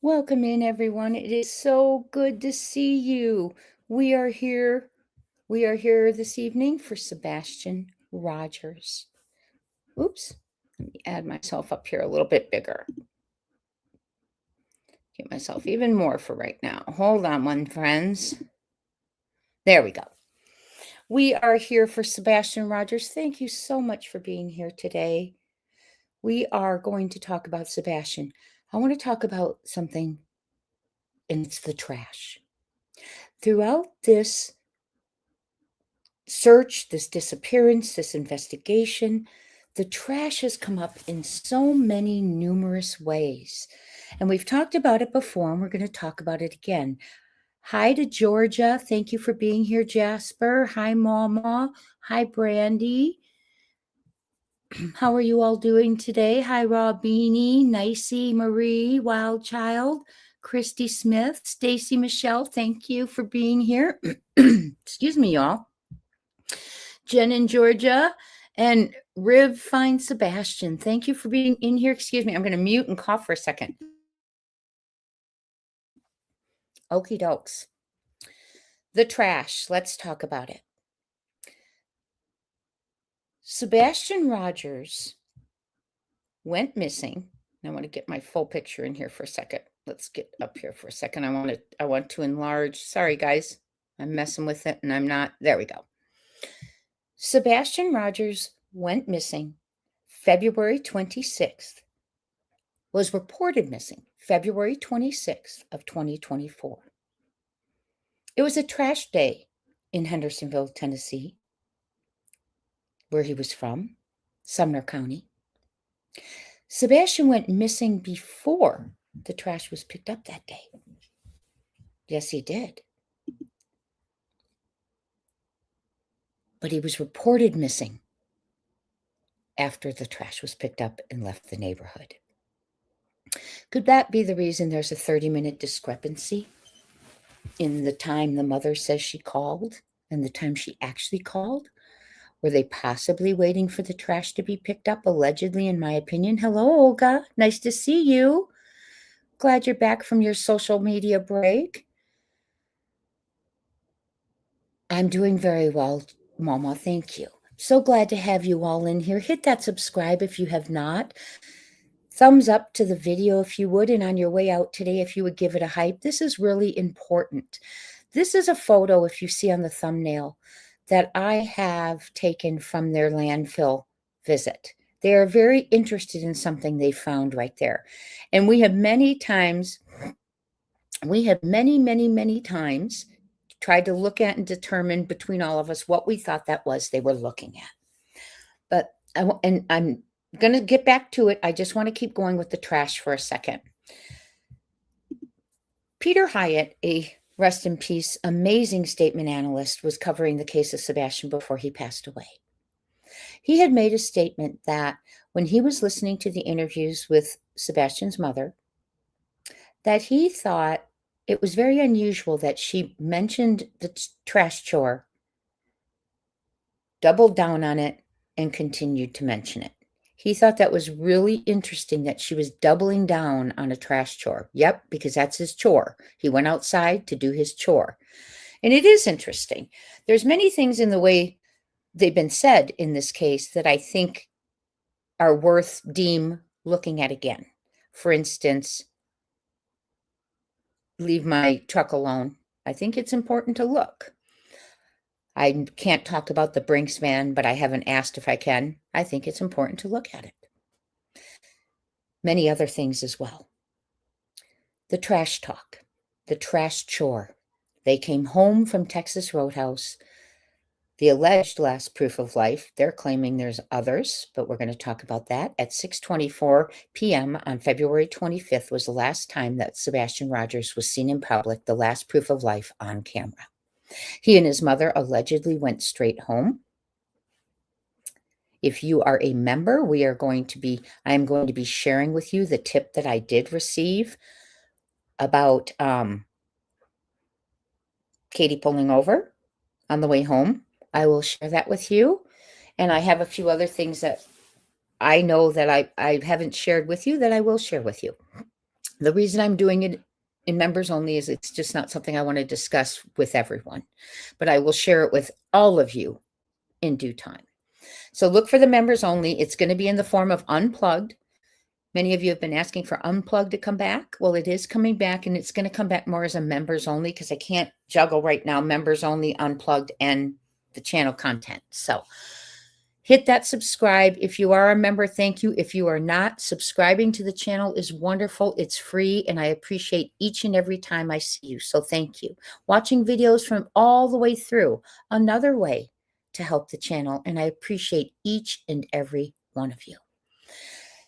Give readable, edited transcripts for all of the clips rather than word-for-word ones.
Welcome in, everyone. It is so good to see you. We are here this evening for Sebastian Rogers. Oops, let me add myself up here a little bit bigger. Get myself even more for right now. Hold on one, friends. There we go. We are here for Sebastian Rogers. Thank you so much for being here today. We are going to talk about Sebastian. I want to talk about something, and it's the trash. Throughout this search, this disappearance, this investigation, the trash has come up in so many numerous ways. And we've talked about it before, and we're going to talk about it again. Hi to Georgia. Thank you for being here, Jasper. Hi, Mama. Hi, Brandy. How are you all doing today? Hi, Robini, Nicey, Marie, Wild Child, Christy Smith, Stacy Michelle. Thank you for being here. Excuse me, y'all. Jen in Georgia, and Riv Fine Sebastian. Thank you for being in here. Excuse me, I'm going to mute and cough for a second. Okie dokes. The trash. Let's talk about it. Sebastian Rogers went missing. I want to get my full picture in here for a second. Let's get up here for a second. I want to enlarge. Sorry, guys. I'm messing with it and I'm not. There we go. Sebastian Rogers went missing February 26th, was reported missing February 26th of 2024. It was a trash day in Hendersonville, Tennessee, where he was from, Sumner County. Sebastian went missing before the trash was picked up that day. Yes, he did. But he was reported missing after the trash was picked up and left the neighborhood. Could that be the reason there's a 30-minute discrepancy in the time the mother says she called and the time she actually called? Were they possibly waiting for the trash to be picked up, allegedly, in my opinion? Hello, Olga. Nice to see you. Glad you're back from your social media break. I'm doing very well, Mama. Thank you. So glad to have you all in here. Hit that subscribe if you have not. Thumbs up to the video if you would, and on your way out today, if you would give it a hype. This is really important. This is a photo, if you see on the thumbnail, that I have taken from their landfill visit. They are very interested in something they found right there. And we have many times tried to look at and determine between all of us what we thought that was they were looking at. But I'm going to get back to it. I just want to keep going with the trash for a second. Peter Hyatt, a rest in peace, amazing statement analyst, was covering the case of Sebastian before he passed away. He had made a statement that when he was listening to the interviews with Sebastian's mother, that he thought it was very unusual that she mentioned the trash chore, doubled down on it, and continued to mention it. He thought that was really interesting that she was doubling down on a trash chore. Yep, because that's his chore. He went outside to do his chore. And it is interesting. There's many things in the way they've been said in this case that I think are worth looking at again. For instance, leave my truck alone. I think it's important to look. I can't talk about the Brinks van, but I haven't asked if I can. I think it's important to look at it. Many other things as well. The trash talk, the trash chore. They came home from Texas Roadhouse. The alleged last proof of life, they're claiming there's others, but we're going to talk about that. At 6:24 p.m. on February 25th was the last time that Sebastian Rogers was seen in public, the last proof of life on camera. He and his mother allegedly went straight home. If you are a member, I am going to be sharing with you the tip that I did receive about Katie pulling over on the way home. I will share that with you. And I have a few other things that I know that I haven't shared with you that I will share with you. The reason I'm doing it in members only is it's just not something I want to discuss with everyone, but I will share it with all of you in due time. So look for the members only. It's going to be in the form of Unplugged. Many of you have been asking for Unplugged to come back. Well, it is coming back, and it's going to come back more as a members only because I can't juggle right now members only, Unplugged, and the channel content. So hit that subscribe. If you are a member, thank you. If you are not, subscribing to the channel is wonderful. It's free, and I appreciate each and every time I see you. So thank you. Watching videos from all the way through, another way to help the channel, and I appreciate each and every one of you.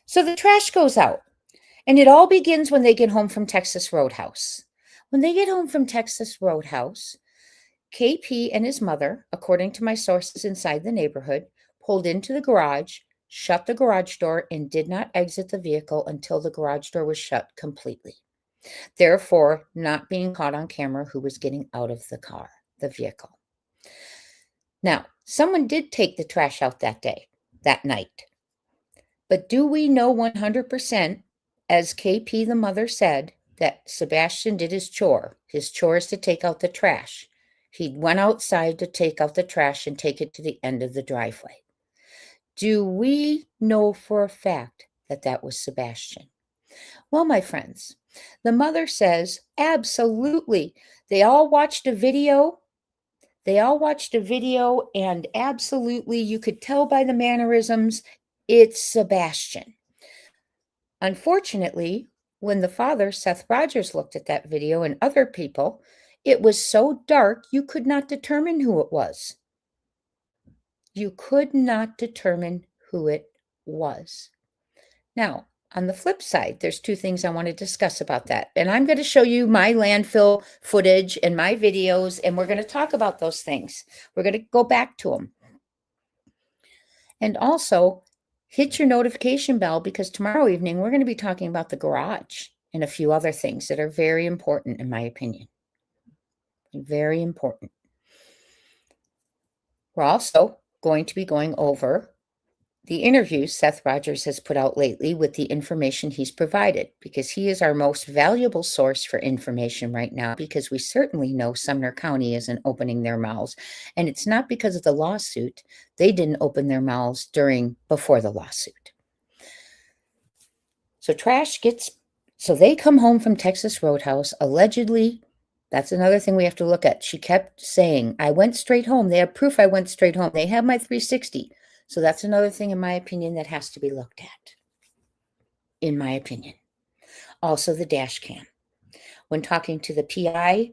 So the trash goes out, and it all begins when they get home from Texas Roadhouse. When they get home from Texas Roadhouse, KP and his mother, according to my sources inside the neighborhood, pulled into the garage, shut the garage door, and did not exit the vehicle until the garage door was shut completely. Therefore, not being caught on camera who was getting out of the vehicle. Now, someone did take the trash out that night. But do we know 100%, as KP, the mother, said, that Sebastian did his chore? His chore is to take out the trash. He went outside to take out the trash and take it to the end of the driveway. Do we know for a fact that that was Sebastian? Well, my friends, the mother says, absolutely. They all watched a video. And absolutely, you could tell by the mannerisms, it's Sebastian. Unfortunately, when the father, Seth Rogers, looked at that video and other people, it was so dark you could not determine who it was. You could not determine who it was. Now, on the flip side, there's two things I want to discuss about that. And I'm going to show you my landfill footage and my videos, and we're going to talk about those things. We're going to go back to them. And also, hit your notification bell, because tomorrow evening we're going to be talking about the garage and a few other things that are very important, in my opinion. Very important. We're also going to be going over the interviews Seth Rogers has put out lately with the information he's provided, because he is our most valuable source for information right now, because we certainly know Sumner County isn't opening their mouths. And it's not because of the lawsuit. They didn't open their mouths before the lawsuit. So they come home from Texas Roadhouse, allegedly. That's another thing we have to look at. She kept saying, I went straight home. They have proof I went straight home. They have my 360. So that's another thing, in my opinion, that has to be looked at, in my opinion. Also, the dash cam. When talking to the PI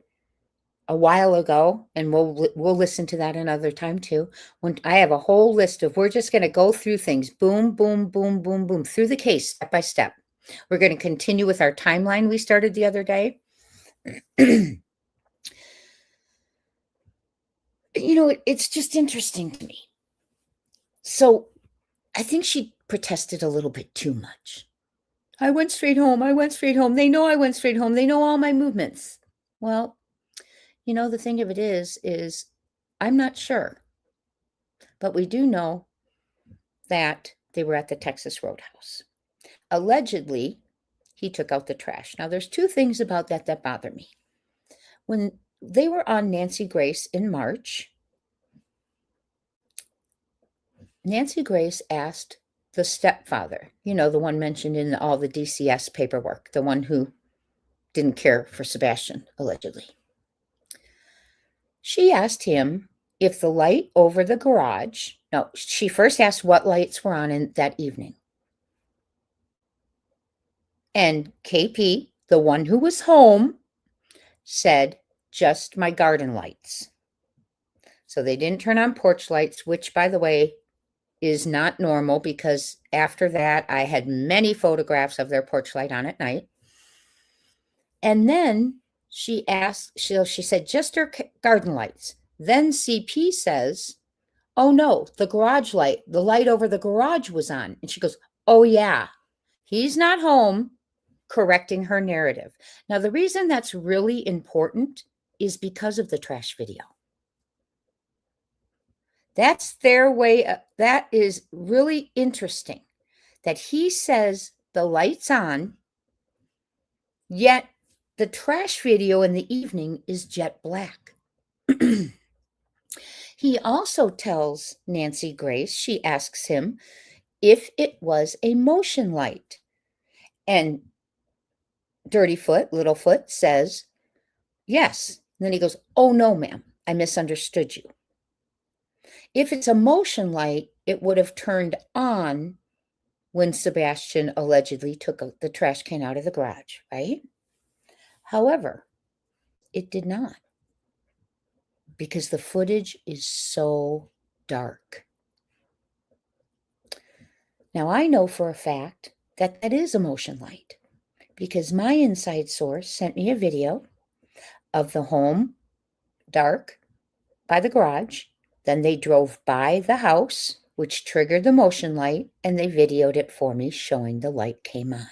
a while ago, and we'll listen to that another time too, when I have a whole list of, we're just going to go through things, boom, boom, boom, boom, boom, through the case, step by step. We're going to continue with our timeline we started the other day. It's just interesting to me. So I think she protested a little bit too much. I went straight home. I went straight home. They know I went straight home. They know all my movements. Well, the thing of it is I'm not sure. But we do know that they were at the Texas Roadhouse. Allegedly, he took out the trash. Now, there's two things about that bother me. When they were on Nancy Grace in March, Nancy Grace asked the stepfather, the one mentioned in all the DCS paperwork, the one who didn't care for Sebastian, allegedly. She asked him if the light over the garage, no, she first asked what lights were on that evening. And KP, the one who was home, said, just my garden lights. So they didn't turn on porch lights, which, by the way, is not normal, because after that, I had many photographs of their porch light on at night. And then she said, just her garden lights. Then CP says, oh no, the garage light, the light over the garage was on. And she goes, oh yeah, he's not home, correcting her narrative. Now, the reason that's really important is because of the trash video. That's their way. That is really interesting, that he says the light's on Yet the trash video in the evening is jet black. He also tells Nancy Grace, she asks him if it was a motion light. And Littlefoot says, yes. And then he goes, oh, no, ma'am, I misunderstood you. If it's a motion light, it would have turned on when Sebastian allegedly took the trash can out of the garage, right? However, it did not, because the footage is so dark. Now, I know for a fact that that is a motion light, because my inside source sent me a video of the home dark by the garage. Then they drove by the house, which triggered the motion light, and they videoed it for me, showing the light came on.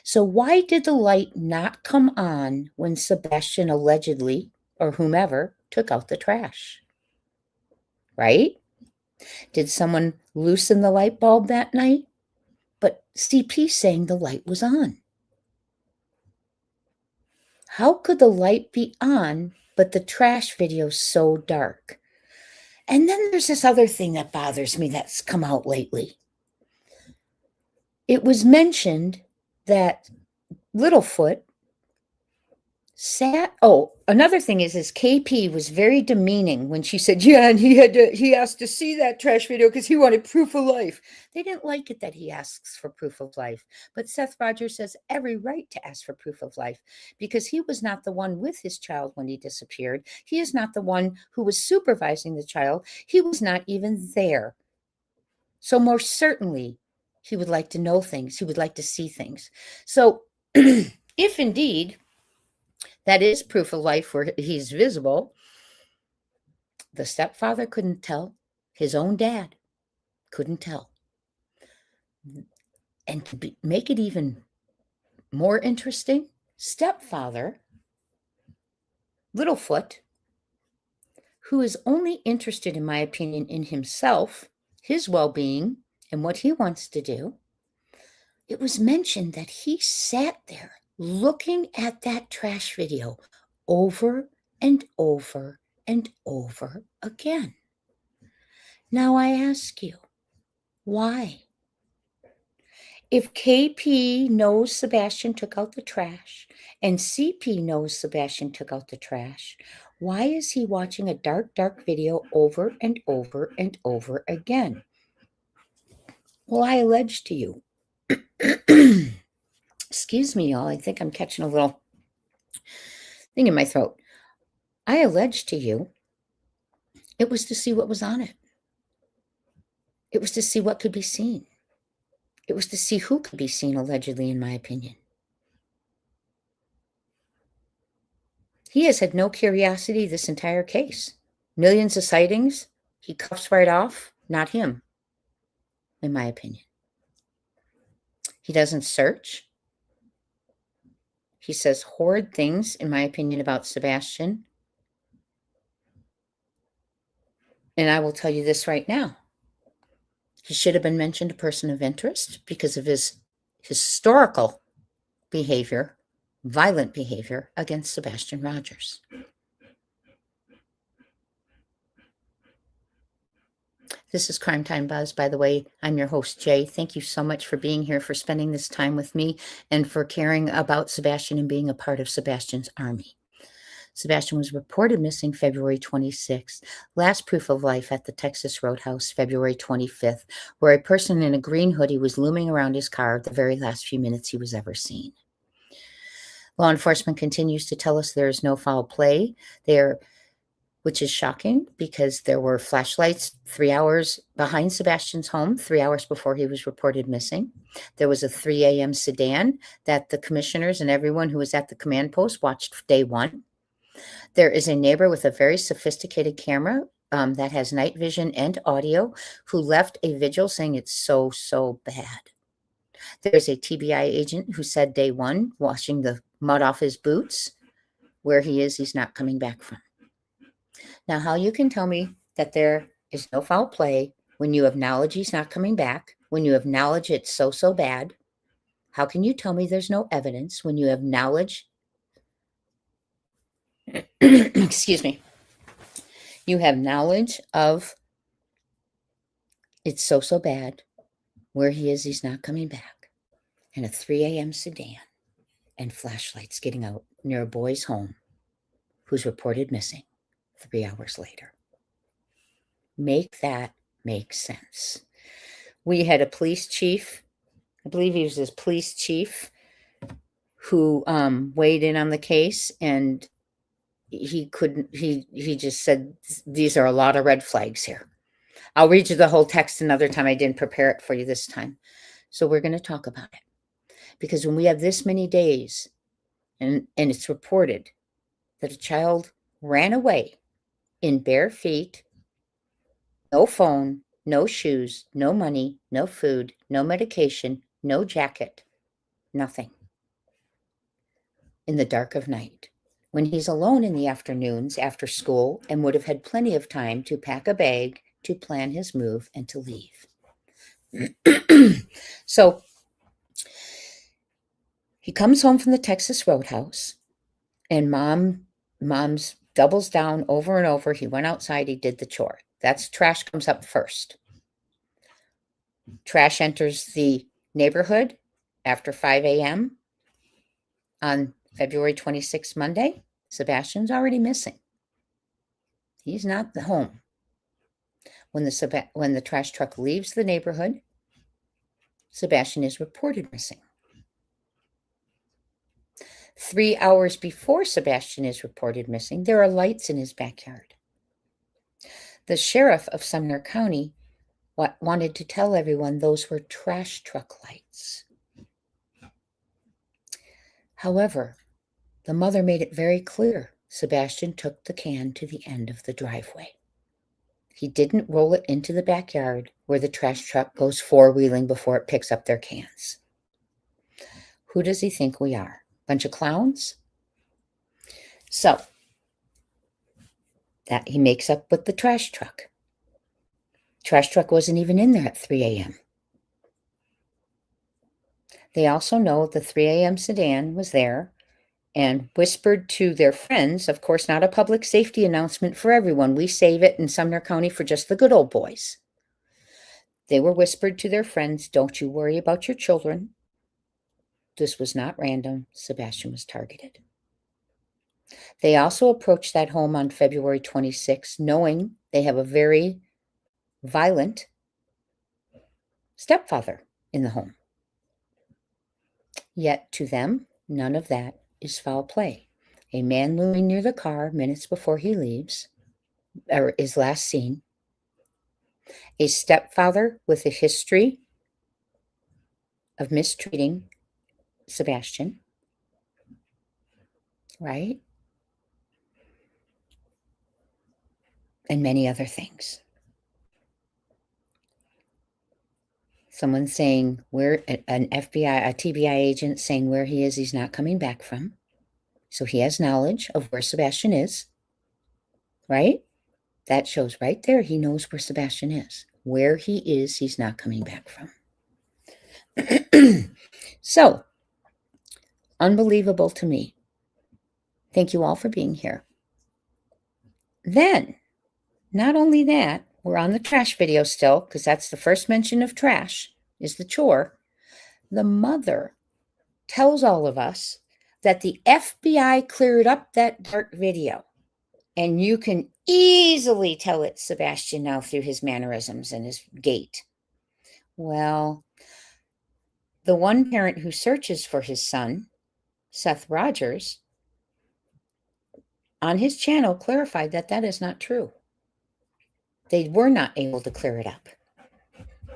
So why did the light not come on when Sebastian allegedly, or whomever, took out the trash? Right? Did someone loosen the light bulb that night? But CP's saying the light was on. How could the light be on, but the trash video's so dark? And then there's this other thing that bothers me that's come out lately. It was mentioned that Littlefoot another thing is KP was very demeaning when she said, yeah, and he asked to see that trash video because he wanted proof of life. They didn't like it that he asks for proof of life. But Seth Rogers has every right to ask for proof of life because he was not the one with his child when he disappeared. He is not the one who was supervising the child. He was not even there. So more certainly, he would like to know things. He would like to see things. So if indeed that is proof of life where he's visible, the stepfather couldn't tell. His own dad couldn't tell. And to make it even more interesting, stepfather, Littlefoot, who is only interested, in my opinion, in himself, his well-being, and what he wants to do, it was mentioned that he sat there looking at that trash video over and over and over again. Now I ask you, why? If KP knows Sebastian took out the trash and CP knows Sebastian took out the trash, why is he watching a dark, dark video over and over and over again? Well, I allege to you, excuse me, y'all, I think I'm catching a little thing in my throat. I allege to you, it was to see what was on it. It was to see what could be seen. It was to see who could be seen, allegedly, in my opinion. He has had no curiosity this entire case. Millions of sightings, he cuffs right off, not him, in my opinion. He doesn't search. He says horrid things, in my opinion, about Sebastian. And I will tell you this right now. He should have been mentioned a person of interest because of his historical behavior, violent behavior against Sebastian Rogers. This is Crime Time Buzz. By the way, I'm your host, Jay. Thank you so much for being here, for spending this time with me, and for caring about Sebastian and being a part of Sebastian's army. Sebastian was reported missing February 26th. Last proof of life at the Texas Roadhouse, February 25th, where a person in a green hoodie was looming around his car the very last few minutes he was ever seen. Law enforcement continues to tell us there is no foul play there, which is shocking because there were flashlights 3 hours behind Sebastian's home, 3 hours before he was reported missing. There was a 3 a.m. sedan that the commissioners and everyone who was at the command post watched day one. There is a neighbor with a very sophisticated camera that has night vision and audio who left a vigil saying it's so, so bad. There's a TBI agent who said day one, washing the mud off his boots, where he is, he's not coming back from. Now, how you can tell me that there is no foul play when you have knowledge he's not coming back, when you have knowledge it's so, so bad, How can you tell me there's no evidence when you have knowledge? Excuse me. You have knowledge of it's so bad. Where he is, he's not coming back. And a 3 a.m. sedan and flashlights getting out near a boy's home who's reported missing 3 hours later. Make that make sense. We had a police chief, I believe he was his police chief, who weighed in on the case, and he just said, these are a lot of red flags here. I'll read you the whole text another time. I didn't prepare it for you this time. So we're going to talk about it. Because when we have this many days, and it's reported that a child ran away in bare feet, no phone, no shoes, no money, no food, no medication, no jacket, nothing, in the dark of night, when he's alone in the afternoons after school and would have had plenty of time to pack a bag, to plan his move, and to leave. So he comes home from the Texas Roadhouse, and mom's doubles down over and over. He went outside, he did the chore. That's trash comes up first. Trash enters the neighborhood after 5 a.m. on February 26th, Monday. Sebastian's already missing. He's not home. When the trash truck leaves the neighborhood, Sebastian is reported missing. 3 hours before Sebastian is reported missing, there are lights in his backyard. The sheriff of Sumner County wanted to tell everyone those were trash truck lights. However, the mother made it very clear Sebastian took the can to the end of the driveway. He didn't roll it into the backyard where the trash truck goes four-wheeling before it picks up their cans. Who does he think we are? Bunch of clowns? So, that he makes up with the trash truck. Trash truck wasn't even in there at 3 a.m. They also know the 3 a.m. sedan was there and whispered to their friends, of course, not a public safety announcement for everyone. We save it in Sumner County for just the good old boys. They were whispered to their friends, don't you worry about your children. This was not random. Sebastian was targeted. They also approached that home on February 26th, knowing they have a very violent stepfather in the home. Yet to them, none of that is foul play. A man looming near the car minutes before he leaves, or is last seen. A stepfather with a history of mistreating Sebastian, right? And many other things. Someone saying where an FBI, a TBI agent saying where he is, he's not coming back from. So he has knowledge of where Sebastian is, right? That shows right there he knows where Sebastian is. Where he is, he's not coming back from. So, unbelievable to me. Thank you all for being here. Then, not only that, we're on the trash video still, because that's the first mention of trash, is the chore. The mother tells all of us that the FBI cleared up that dark video. And you can easily tell it's Sebastian now through his mannerisms and his gait. Well, the one parent who searches for his son, Seth Rogers, on his channel clarified that that is not true. They were not able to clear it up.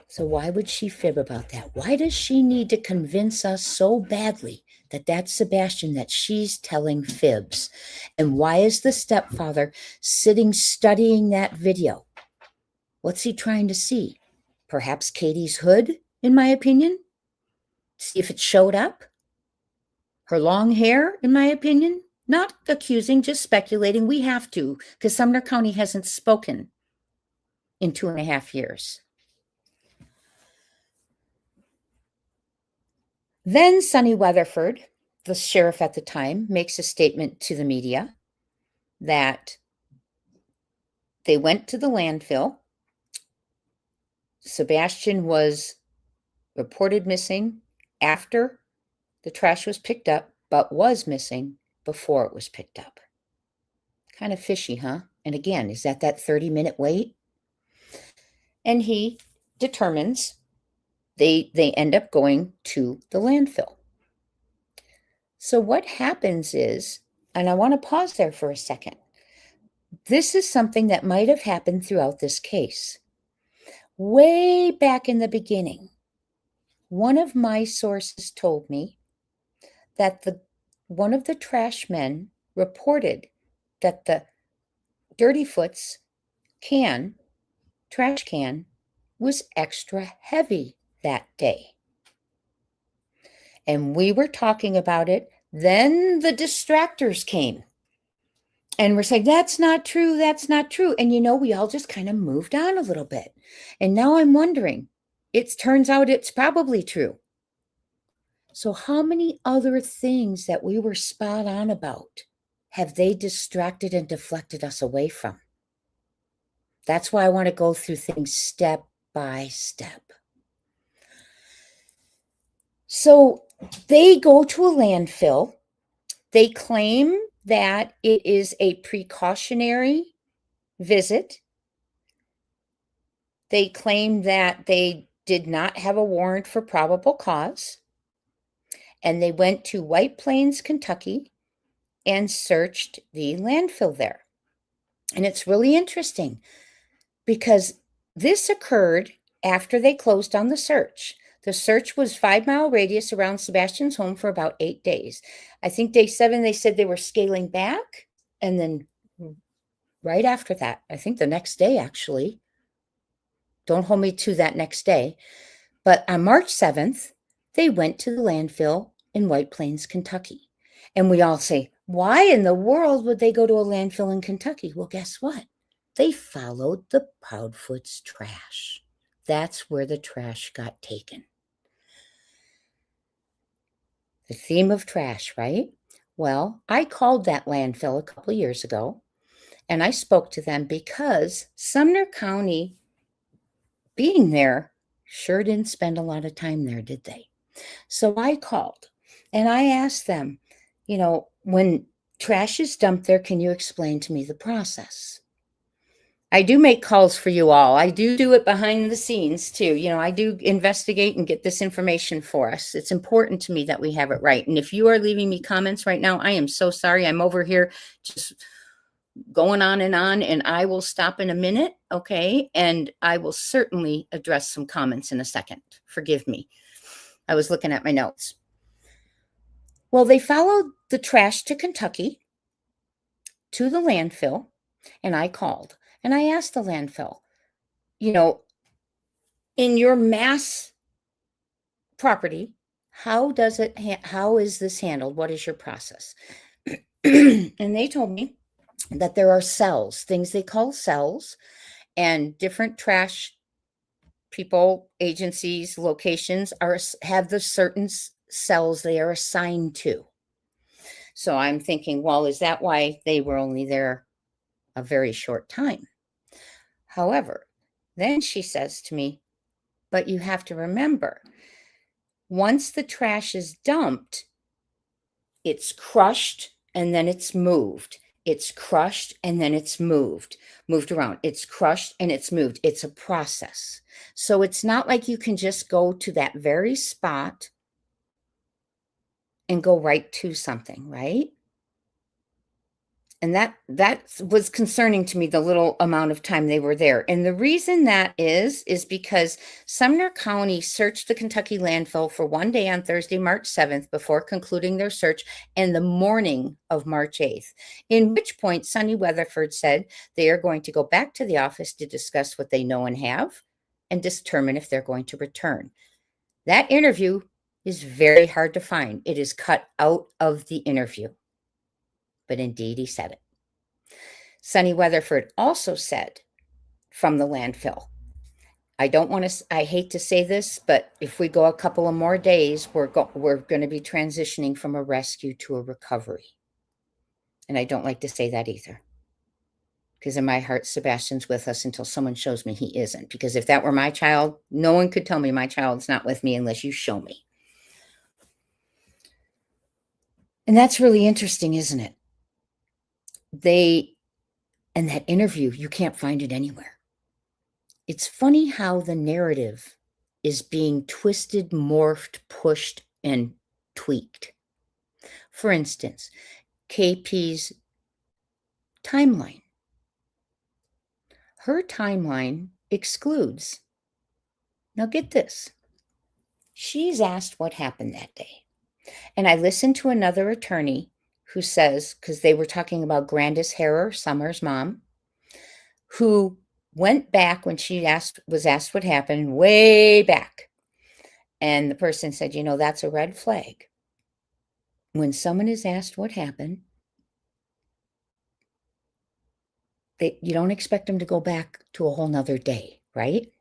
So why would she fib about that? Why does she need to convince us so badly that that's Sebastian, that she's telling fibs? And why is the stepfather sitting studying that video? What's he trying to see? Perhaps Katie's hood, in my opinion? See if it showed up? Her long hair, in my opinion? Not accusing, just speculating. We have to, because Sumner County hasn't spoken in 2.5 years. Then Sonny Weatherford, the sheriff at the time, makes a statement to the media that they went to the landfill. Sebastian was reported missing after the trash was picked up, but was missing before it was picked up. Kind of fishy, huh? And again, is that 30-minute wait? And he determines they end up going to the landfill. So what happens is, and I want to pause there for a second. This is something that might have happened throughout this case. Way back in the beginning, one of my sources told me that one of the trash men reported that the Dirtyfoot's trash can, was extra heavy that day. And we were talking about it. Then the distractors came. And we're saying, that's not true, that's not true. And we all just kind of moved on a little bit. And now I'm wondering, it turns out it's probably true. So how many other things that we were spot on about have they distracted and deflected us away from? That's why I want to go through things step by step. So they go to a landfill. They claim that it is a precautionary visit. They claim that they did not have a warrant for probable cause. And they went to White Plains, Kentucky, and searched the landfill there. And it's really interesting because this occurred after they closed down the search. The search was 5-mile radius around Sebastian's home for about 8 days. I think day 7, they said they were scaling back. And then right after that, I think the next day, actually, don't hold me to that next day, but on March 7th, they went to the landfill in White Plains, Kentucky. And we all say, why in the world would they go to a landfill in Kentucky? Well, guess what? They followed the Proudfoot's trash. That's where the trash got taken. The theme of trash, right? Well, I called that landfill a couple of years ago, and I spoke to them because Sumner County, being there, sure didn't spend a lot of time there, did they? So I called and I asked them, when trash is dumped there, can you explain to me the process? I do make calls for you all. I do it behind the scenes too. I do investigate and get this information for us. It's important to me that we have it right. And if you are leaving me comments right now, I am so sorry. I'm over here just going on, and I will stop in a minute, okay? And I will certainly address some comments in a second. Forgive me. I was looking at my notes. Well, they followed the trash to Kentucky, to the landfill, and I called. And I asked the landfill, in your mass property, how is this handled? What is your process? And they told me that there are cells, things they call cells, and different trash people, agencies, locations have the certain cells they are assigned to. So I'm thinking, well, is that why they were only there a very short time? However, then she says to me, but you have to remember, once the trash is dumped, it's crushed and then it's moved. It's crushed and then it's moved around. It's crushed and it's moved. It's a process. So it's not like you can just go to that very spot and go right to something, right? And that was concerning to me, the little amount of time they were there. And the reason that is because Sumner County searched the Kentucky landfill for 1 day on Thursday, March 7th, before concluding their search in the morning of March 8th, in which point Sonny Weatherford said they are going to go back to the office to discuss what they know and have and determine if they're going to return. That interview is very hard to find. It is cut out of the interview. But indeed, he said it. Sonny Weatherford also said from the landfill, I don't want to, I hate to say this, but if we go a couple of more days, we're going to be transitioning from a rescue to a recovery. And I don't like to say that either. Because in my heart, Sebastian's with us until someone shows me he isn't. Because if that were my child, no one could tell me my child's not with me unless you show me. And that's really interesting, isn't it? And that interview, you can't find it anywhere. It's funny how the narrative is being twisted, morphed, pushed, and tweaked. For instance, KP's timeline. Her timeline excludes. Now get this. She's asked what happened that day. And I listened to another attorney who says, because they were talking about Grandis Harrer, Summer's mom, who went back when she was asked what happened, way back. And the person said, you know, that's a red flag. When someone is asked what happened, you don't expect them to go back to a whole nother day, right?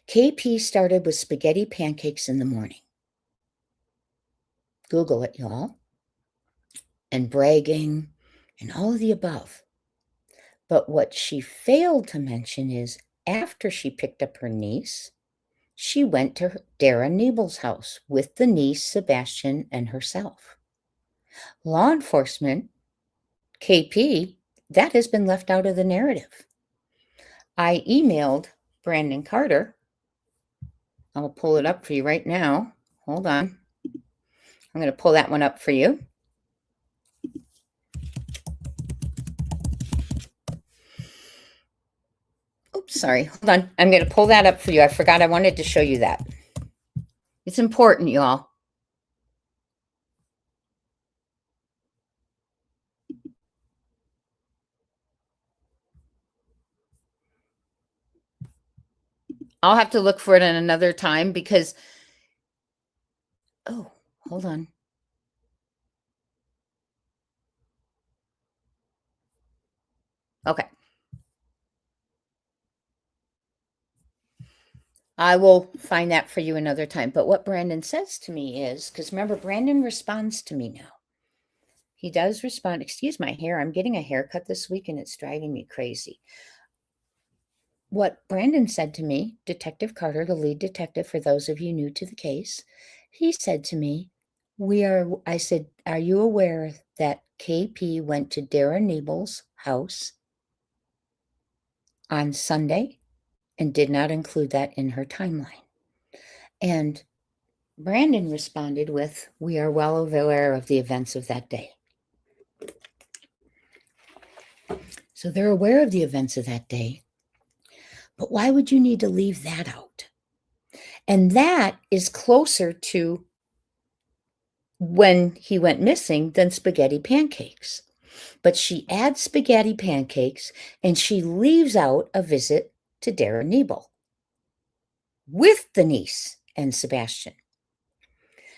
KP started with spaghetti pancakes in the morning. Google it, y'all. And bragging and all of the above. But what she failed to mention is after she picked up her niece, she went to Dara Nebel's house with the niece, Sebastian, and herself. Law enforcement, KP, that has been left out of the narrative. I emailed Brandon Carter. I'll pull it up for you right now. Hold on. I'm going to pull that one up for you. Oops, sorry. Hold on. I'm going to pull that up for you. I forgot I wanted to show you that. It's important, y'all. I'll have to look for it in another time because, oh, hold on. Okay. I will find that for you another time. But what Brandon says to me is, because remember, Brandon responds to me now. He does respond. Excuse my hair. I'm getting a haircut this week and it's driving me crazy. What Brandon said to me, Detective Carter, the lead detective, for those of you new to the case, he said to me, I said, are you aware that KP went to Dara Nebel's house on Sunday and did not include that in her timeline? And Brandon responded with, we are well aware of the events of that day. So they're aware of the events of that day. But why would you need to leave that out? And that is closer to when he went missing than spaghetti pancakes. But she adds spaghetti pancakes and she leaves out a visit to Dara Nebel with the niece and Sebastian.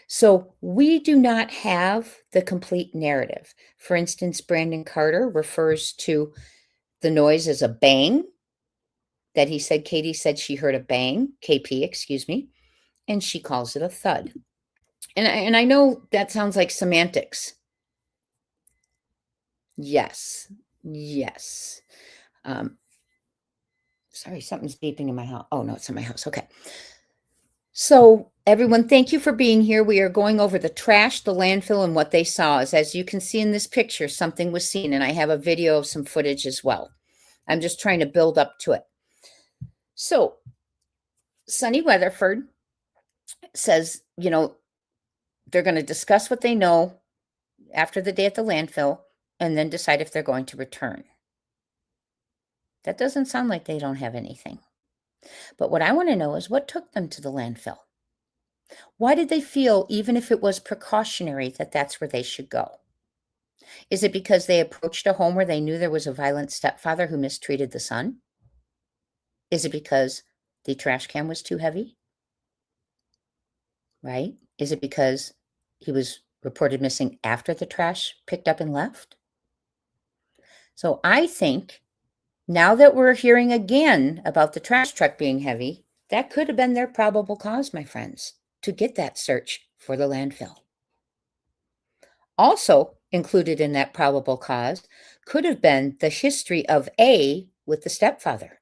So we do not have the complete narrative. For instance, Brandon Carter refers to the noise as a bang that he said, Katie said she heard a bang, KP, excuse me, and she calls it a thud. And I know that sounds like semantics. Yes. Sorry, something's beeping in my house. Oh, no, it's in my house. Okay. So everyone, thank you for being here. We are going over the trash, the landfill, and what they saw. As you can see in this picture, something was seen, and I have a video of some footage as well. I'm just trying to build up to it. So Sunny Weatherford says, you know, they're going to discuss what they know after the day at the landfill and then decide if they're going to return. That doesn't sound like they don't have anything. But what I want to know is what took them to the landfill? Why did they feel, even if it was precautionary, that that's where they should go? Is it because they approached a home where they knew there was a violent stepfather who mistreated the son? Is it because the trash can was too heavy? Right? Is it because he was reported missing after the trash picked up and left? So I think Now that we're hearing again about the trash truck being heavy, that could have been their probable cause, my friends, to get that search for the landfill. Also included in that probable cause could have been the history of A with the stepfather,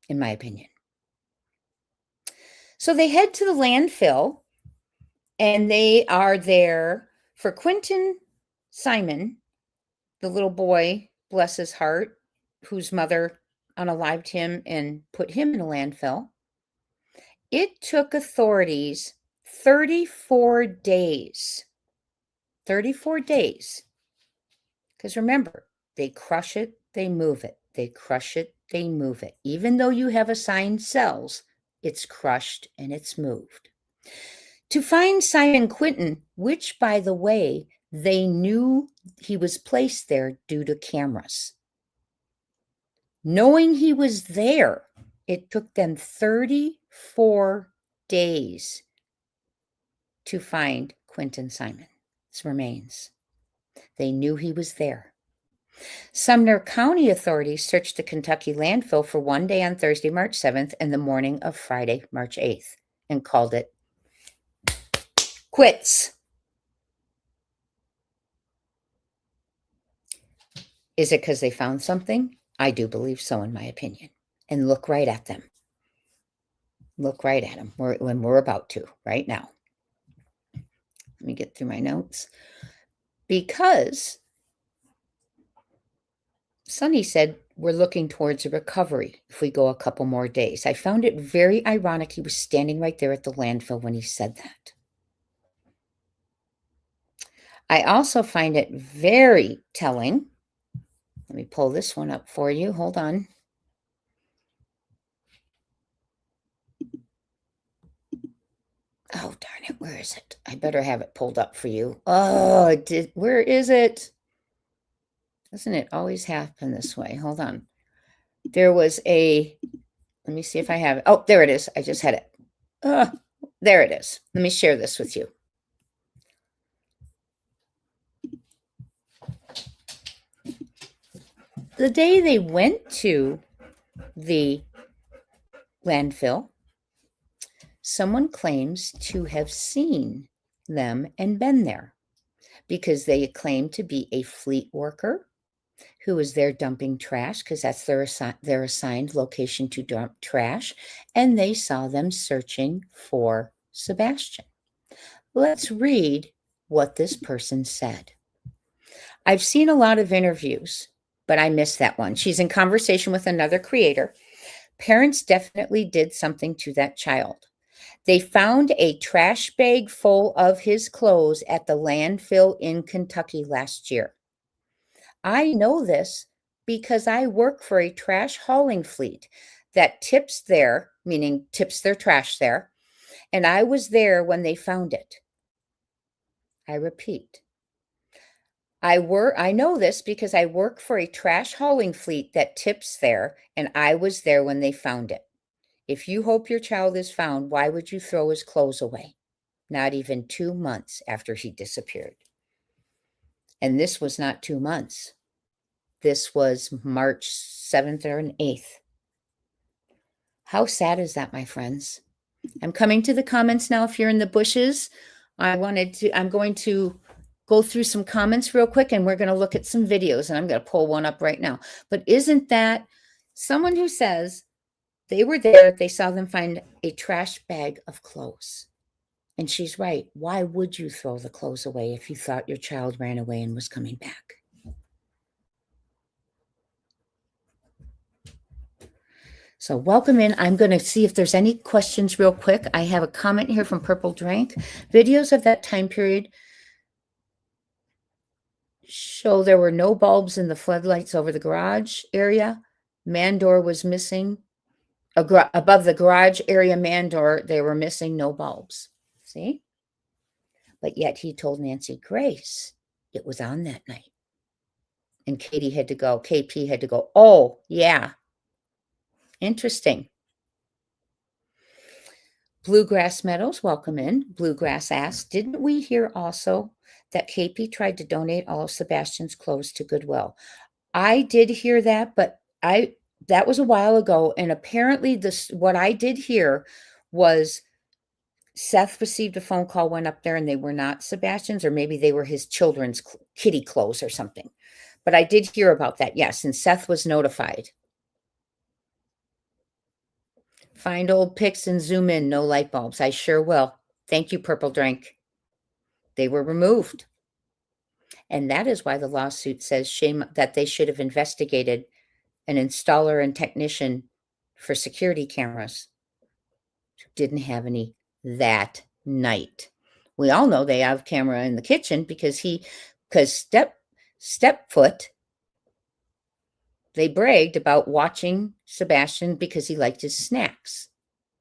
in my opinion. So they head to the landfill, and they are there for Quentin Simon, the little boy, bless his heart, whose mother unalived him and put him in a landfill. It took authorities 34 days. 34 days. Because remember, they crush it, they move it. They crush it, they move it. Even though you have assigned cells, it's crushed and it's moved. To find Simon Quinton, which, by the way, they knew he was placed there due to cameras. Knowing he was there, it took them 34 days to find Quentin Simon's remains. They knew he was there. Sumner County authorities searched the Kentucky landfill for one day on Thursday, March 7th and the morning of Friday, March 8th, and called it quits. Is it because they found something? I do believe so, in my opinion. And look right at them. Look right at them when we're about to, right now. Let me get through my notes. Because Sonny said we're looking towards a recovery if we go a couple more days. I found it very ironic he was standing right there at the landfill when he said that. I also find it very telling. Let me pull this one up for you. Hold on. Oh, darn it. Where is it? I better have it pulled up for you. Oh, it did. Where is it? Doesn't it always happen this way? Hold on. There was let me see if I have it. Oh, there it is. I just had it. There it is. Let me share this with you. The day they went to the landfill, someone claims to have seen them and been there because they claim to be a fleet worker who was there dumping trash because that's their assigned location to dump trash, and they saw them searching for Sebastian. Let's read what this person said. I've seen a lot of interviews, but I missed that one. She's in conversation with another creator. Parents definitely did something to that child. They found a trash bag full of his clothes at the landfill in Kentucky last year. I know this because I work for a trash hauling fleet that tips there, meaning tips their trash there, and I was there when they found it. I repeat, I know this because I work for a trash hauling fleet that tips there, and I was there when they found it. If you hope your child is found, why would you throw his clothes away? Not even 2 months after he disappeared. And this was not 2 months. This was March 7th or 8th. How sad is that, my friends? I'm coming to the comments now. If you're in the bushes, I'm going to go through some comments real quick, and we're going to look at some videos, and I'm going to pull one up right now. But isn't that someone who says they were there, they saw them find a trash bag of clothes? And she's right. Why would you throw the clothes away if you thought your child ran away and was coming back? So welcome in. I'm going to see if there's any questions real quick. I have a comment here from Purple Drink. Videos of that time period show there were no bulbs in the floodlights over the garage area. Man door was missing. Above the garage area man door, they were missing no bulbs. See? But yet he told Nancy Grace it was on that night. And KP had to go, oh, yeah. Interesting. Bluegrass Meadows, welcome in. Bluegrass asked, didn't we hear also that KP tried to donate all of Sebastian's clothes to Goodwill? I did hear that, but that was a while ago. And apparently what I did hear was Seth received a phone call, went up there, and they were not Sebastian's, or maybe they were his children's kitty clothes or something. But I did hear about that, yes, and Seth was notified. Find old pics and zoom in, no light bulbs. I sure will. Thank you, Purple Drink. They were removed. And that is why the lawsuit says shame that they should have investigated an installer and technician for security cameras who didn't have any that night. We all know they have camera in the kitchen because Stepfoot, they bragged about watching Sebastian because he liked his snacks.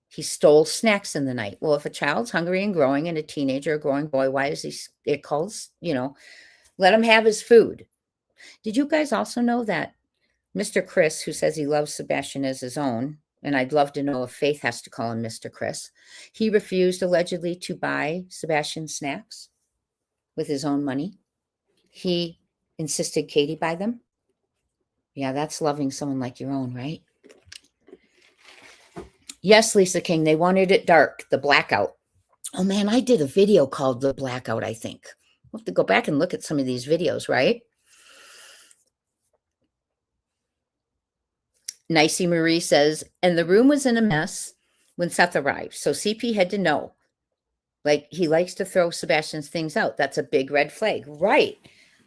He stole snacks in the night. Well, if a child's hungry and growing and a teenager, a growing boy, why is it calls, let him have his food. Did you guys also know that Mr. Chris, who says he loves Sebastian as his own, and I'd love to know if Faith has to call him Mr. Chris, he refused allegedly to buy Sebastian snacks with his own money. He insisted Katie buy them. Yeah, that's loving someone like your own, right? Yes, Lisa King, they wanted it dark, the blackout. Oh man, I did a video called The Blackout, I think. We'll have to go back and look at some of these videos, right? Nicey Marie says, and the room was in a mess when Seth arrived. So CP had to know. Like, he likes to throw Sebastian's things out. That's a big red flag. Right.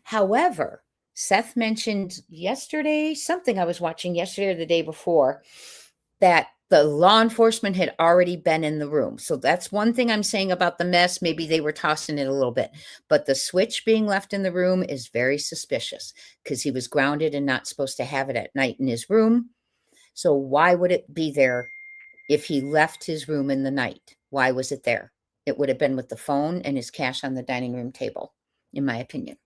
However, Seth mentioned yesterday, something I was watching yesterday or the day before, that the law enforcement had already been in the room. So that's one thing I'm saying about the mess. Maybe they were tossing it a little bit. But the switch being left in the room is very suspicious because he was grounded and not supposed to have it at night in his room. So why would it be there if he left his room in the night? Why was it there? It would have been with the phone and his cash on the dining room table, in my opinion.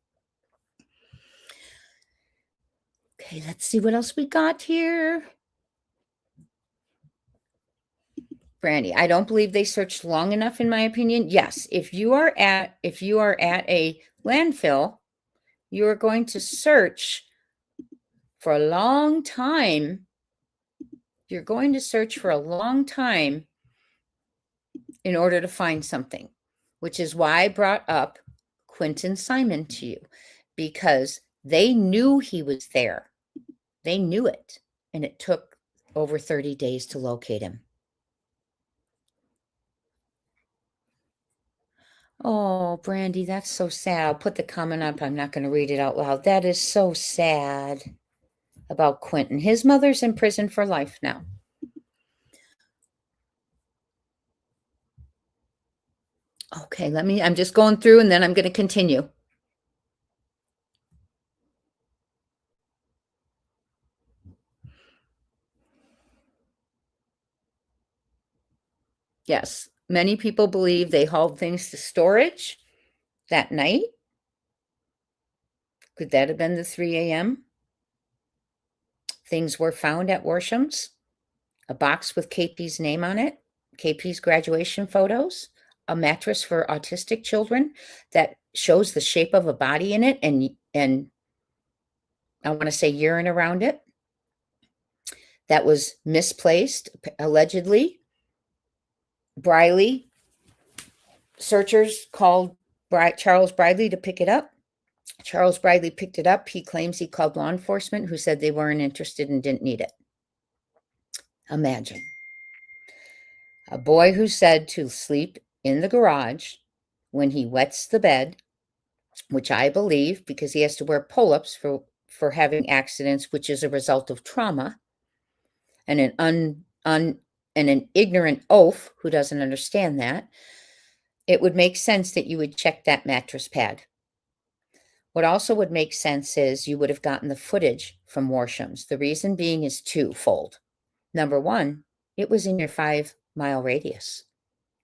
Okay, let's see what else we got here. Brandy, I don't believe they searched long enough, in my opinion. Yes, if you are at a landfill, you are going to search for a long time. You're going to search for a long time in order to find something, which is why I brought up Quentin Simon to you, because they knew he was there. They knew it, and it took over 30 days to locate him. Oh, Brandy, that's so sad. I'll put the comment up. I'm not going to read it out loud. That is so sad about Quentin. His mother's in prison for life now. Okay, I'm just going through and then I'm going to continue. Yes, many people believe they hauled things to storage that night. Could that have been the 3 a.m.? Things were found at Worsham's. A box with KP's name on it, KP's graduation photos, a mattress for autistic children that shows the shape of a body in it, and I want to say urine around it that was misplaced, allegedly. Briley, searchers called Charles Briley to pick it up. Charles Briley picked it up. He claims he called law enforcement, who said they weren't interested and didn't need it. Imagine. A boy who said to sleep in the garage when he wets the bed, which I believe because he has to wear pull-ups for having accidents, which is a result of trauma, and an ignorant oaf who doesn't understand that, it would make sense that you would check that mattress pad. What also would make sense is you would have gotten the footage from Worsham's. The reason being is twofold. Number one, it was in your 5-mile radius.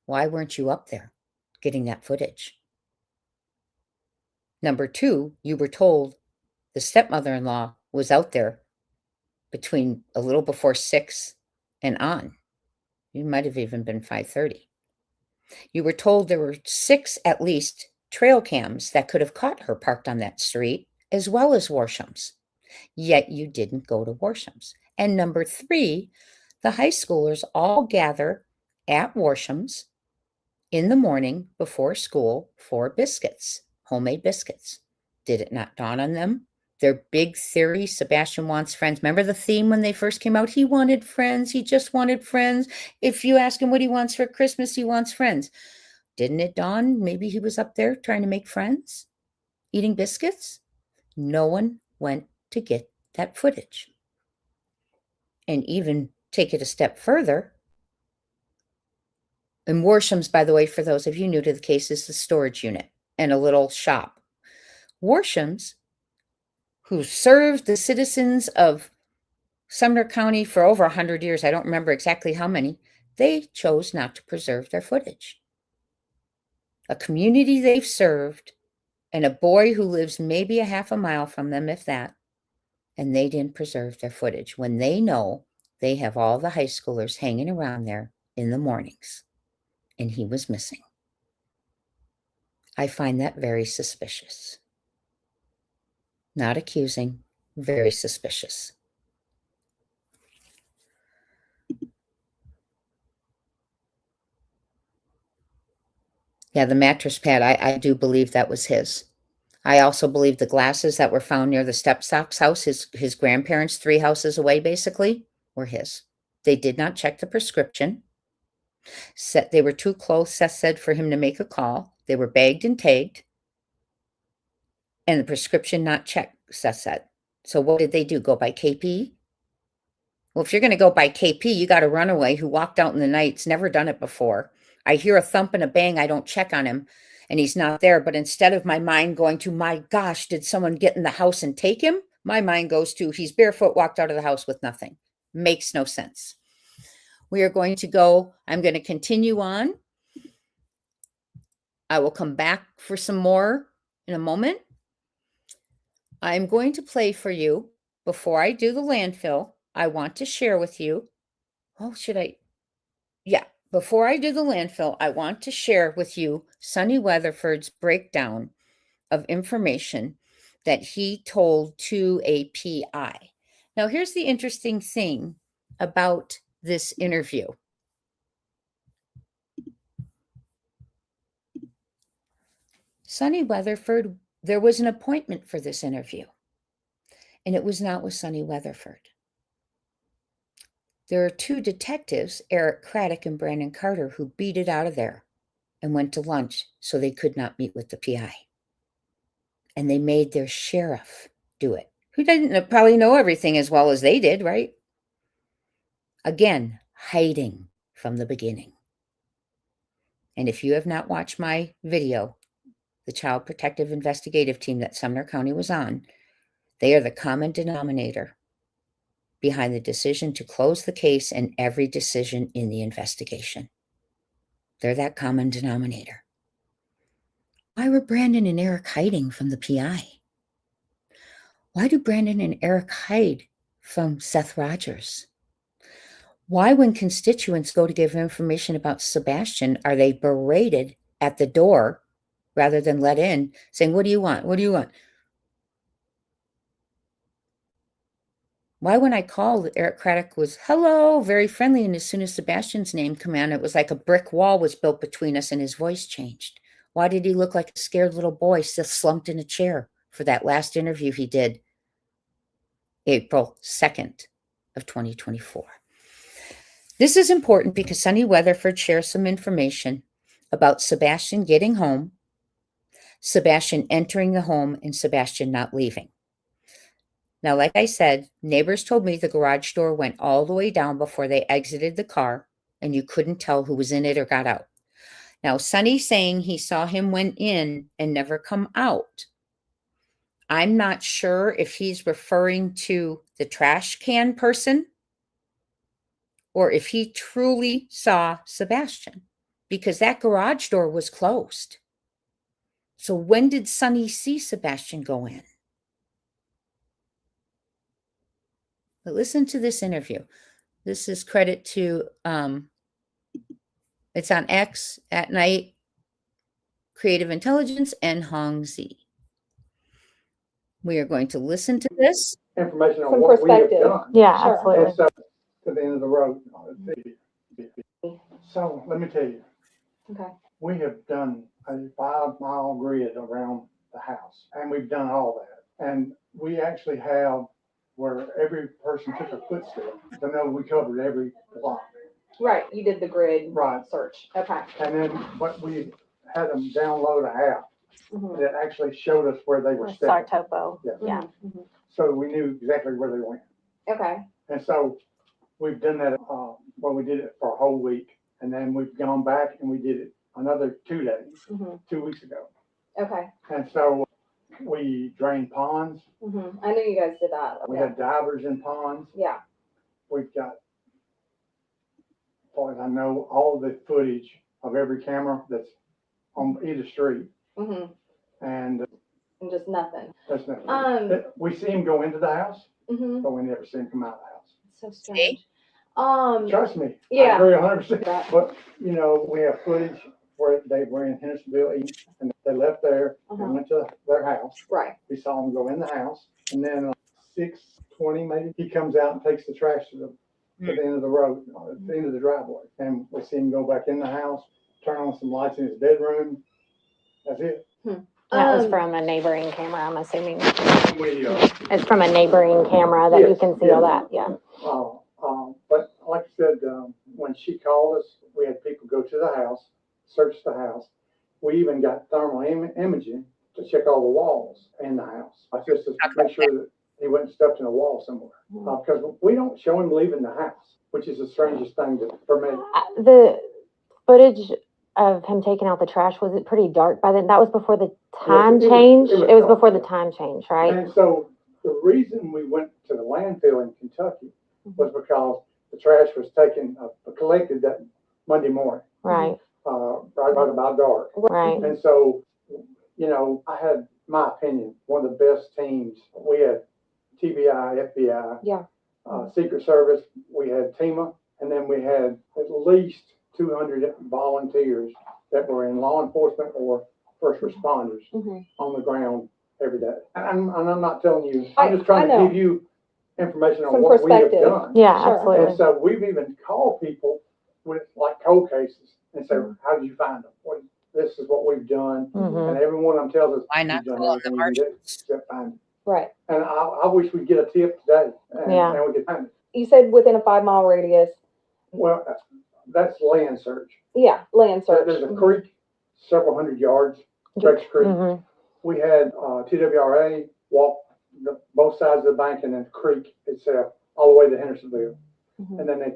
Why weren't you up there getting that footage? Number two, you were told the stepmother-in-law was out there between a little before 6 and on. You might have even been 5:30. You were told there were 6 at least trail cams that could have caught her parked on that street, as well as Worsham's. Yet you didn't go to Worsham's. And number 3, the high schoolers all gather at Warsham's in the morning before school for biscuits, homemade biscuits. Did it not dawn on them? Their big theory, Sebastian wants friends. Remember the theme when they first came out? He wanted friends. He just wanted friends. If you ask him what he wants for Christmas, he wants friends. Didn't it dawn? Maybe he was up there trying to make friends, eating biscuits. No one went to get that footage. And even take it a step further, and Warsham's, by the way, for those of you new to the case, is the storage unit and a little shop. Warsham's, who served the citizens of Sumner County for over 100 years, I don't remember exactly how many, they chose not to preserve their footage. A community they've served, and a boy who lives maybe a half a mile from them, if that, and they didn't preserve their footage when they know they have all the high schoolers hanging around there in the mornings, and he was missing. I find that very suspicious. Not accusing, very suspicious. Yeah, the mattress pad, I do believe that was his. I also believe the glasses that were found near the stepsop's house, his grandparents, 3 houses away, basically, were his. They did not check the prescription. They were too close, Seth said, for him to make a call. They were bagged and tagged, and the prescription not checked, Seth said. So what did they do? Go by KP? Well, if you're going to go by KP, you got a runaway who walked out in the night. It's never done it before. I hear a thump and a bang. I don't check on him, and he's not there. But instead of my mind going to, my gosh, did someone get in the house and take him? My mind goes to, he's barefoot, walked out of the house with nothing. Makes no sense. We are going to go, I'm going to continue on. I will come back for some more in a moment. I'm going to play for you, before I do the landfill, I want to share with you, before I do the landfill, I want to share with you Sonny Weatherford's breakdown of information that he told to a PI. Now, here's the interesting thing about this interview. Sonny Weatherford, there was an appointment for this interview, and it was not with Sonny Weatherford. There are 2 detectives, Eric Craddock and Brandon Carter, who beat it out of there and went to lunch so they could not meet with the PI. And they made their sheriff do it, who didn't probably know everything as well as they did, right? Again, hiding from the beginning. And if you have not watched my video, the Child Protective Investigative Team that Sumner County was on, they are the common denominator behind the decision to close the case and every decision in the investigation. They're that common denominator. Why were Brandon and Eric hiding from the PI? Why do Brandon and Eric hide from Seth Rogers? Why, when constituents go to give information about Sebastian, are they berated at the door rather than let in, saying, what do you want? What do you want? Why, when I called, Eric Craddock was, hello, very friendly, and as soon as Sebastian's name came out, it was like a brick wall was built between us and his voice changed. Why did he look like a scared little boy still slumped in a chair for that last interview he did April 2nd of 2024? This is important because Sonny Weatherford shares some information about Sebastian getting home, Sebastian entering the home, and Sebastian not leaving. Now, like I said, neighbors told me the garage door went all the way down before they exited the car, and you couldn't tell who was in it or got out. Now, Sonny's saying he saw him went in and never come out. I'm not sure if he's referring to the trash can person or if he truly saw Sebastian, because that garage door was closed. So when did Sonny see Sebastian go in? But listen to this interview. This is credit to, it's on X at night, Creative Intelligence, and Hong Z. We are going to listen to this. information on Some what we have perspective. done. Yeah, Sure. absolutely. And so, to the end of the road. So, let me tell you, Okay. we have done a 5-mile grid around the house, and we've done all that. And we actually have where every person took a footstep to know we covered every block. Right. You did the grid Right. search. Okay. And then, but we had them download an app Mhm. that actually showed us where they were Star stepping. topo. Yeah. Yeah. Mhm. So we knew exactly where they went. Okay. And so we've done that, we did it for a whole week. And then we've gone back and we did it another 2 days, Mhm. 2 weeks ago. Okay. And so we drained ponds. Mhm. I knew you guys did that. We Yeah. had divers in ponds. Yeah. We've got, as far as I know, all the footage of every camera that's on either street. Mhm. And And just nothing. that's nothing. We see him go into the house, Mhm. but we never see him come out of the house. It's so strange. Trust me. Yeah. I agree 100%. Right. But, you know, we have footage where they were in Hendersonville eating, and they left there and went to their house. Right. We saw them go in the house, and then 6:20 maybe, he comes out and takes the trash to the end of the road, at the end of the driveway. And we see him go back in the house, turn on some lights in his bedroom. That's it. That was from a neighboring camera, I'm assuming. We, It's from a neighboring camera that you Yes, can see all that, yeah. But like I said, when she called us, we had people go to the house, search the house. We even got thermal imaging to check all the walls in the house, just to make sure that he wasn't stepped in a wall somewhere. Because we don't show him leaving the house, which is the strangest thing for me. The footage of him taking out the trash, was it pretty dark by then? That was before the time change? It was before the time change, right? And so the reason we went to the landfill in Kentucky was because the trash was taken, collected that Monday morning. Right. Right about dark. Right. And so, you know, I had, my opinion, one of the best teams. We had TBI, FBI, Yeah. Secret Service, we had TEMA, and then we had at least 200 volunteers that were in law enforcement or first responders on the ground every day. And I'm not telling you, I'm just trying to give you information on what we have done. Yeah, Sure. absolutely. And so we've even called people with like cold cases and say, how did you find them? This is what we've done. And every one of them tells us, Why not we've done call everything the we can do marshals? except find them. Right. And I wish we'd get a tip today and we could find it. You said within a 5-mile radius. Well, that's land search. Yeah. Land search. There's a creek, several hundred yards, Drake's Creek. We had TWRA walk both sides of the bank and then the creek itself all the way to Hendersonville. And then they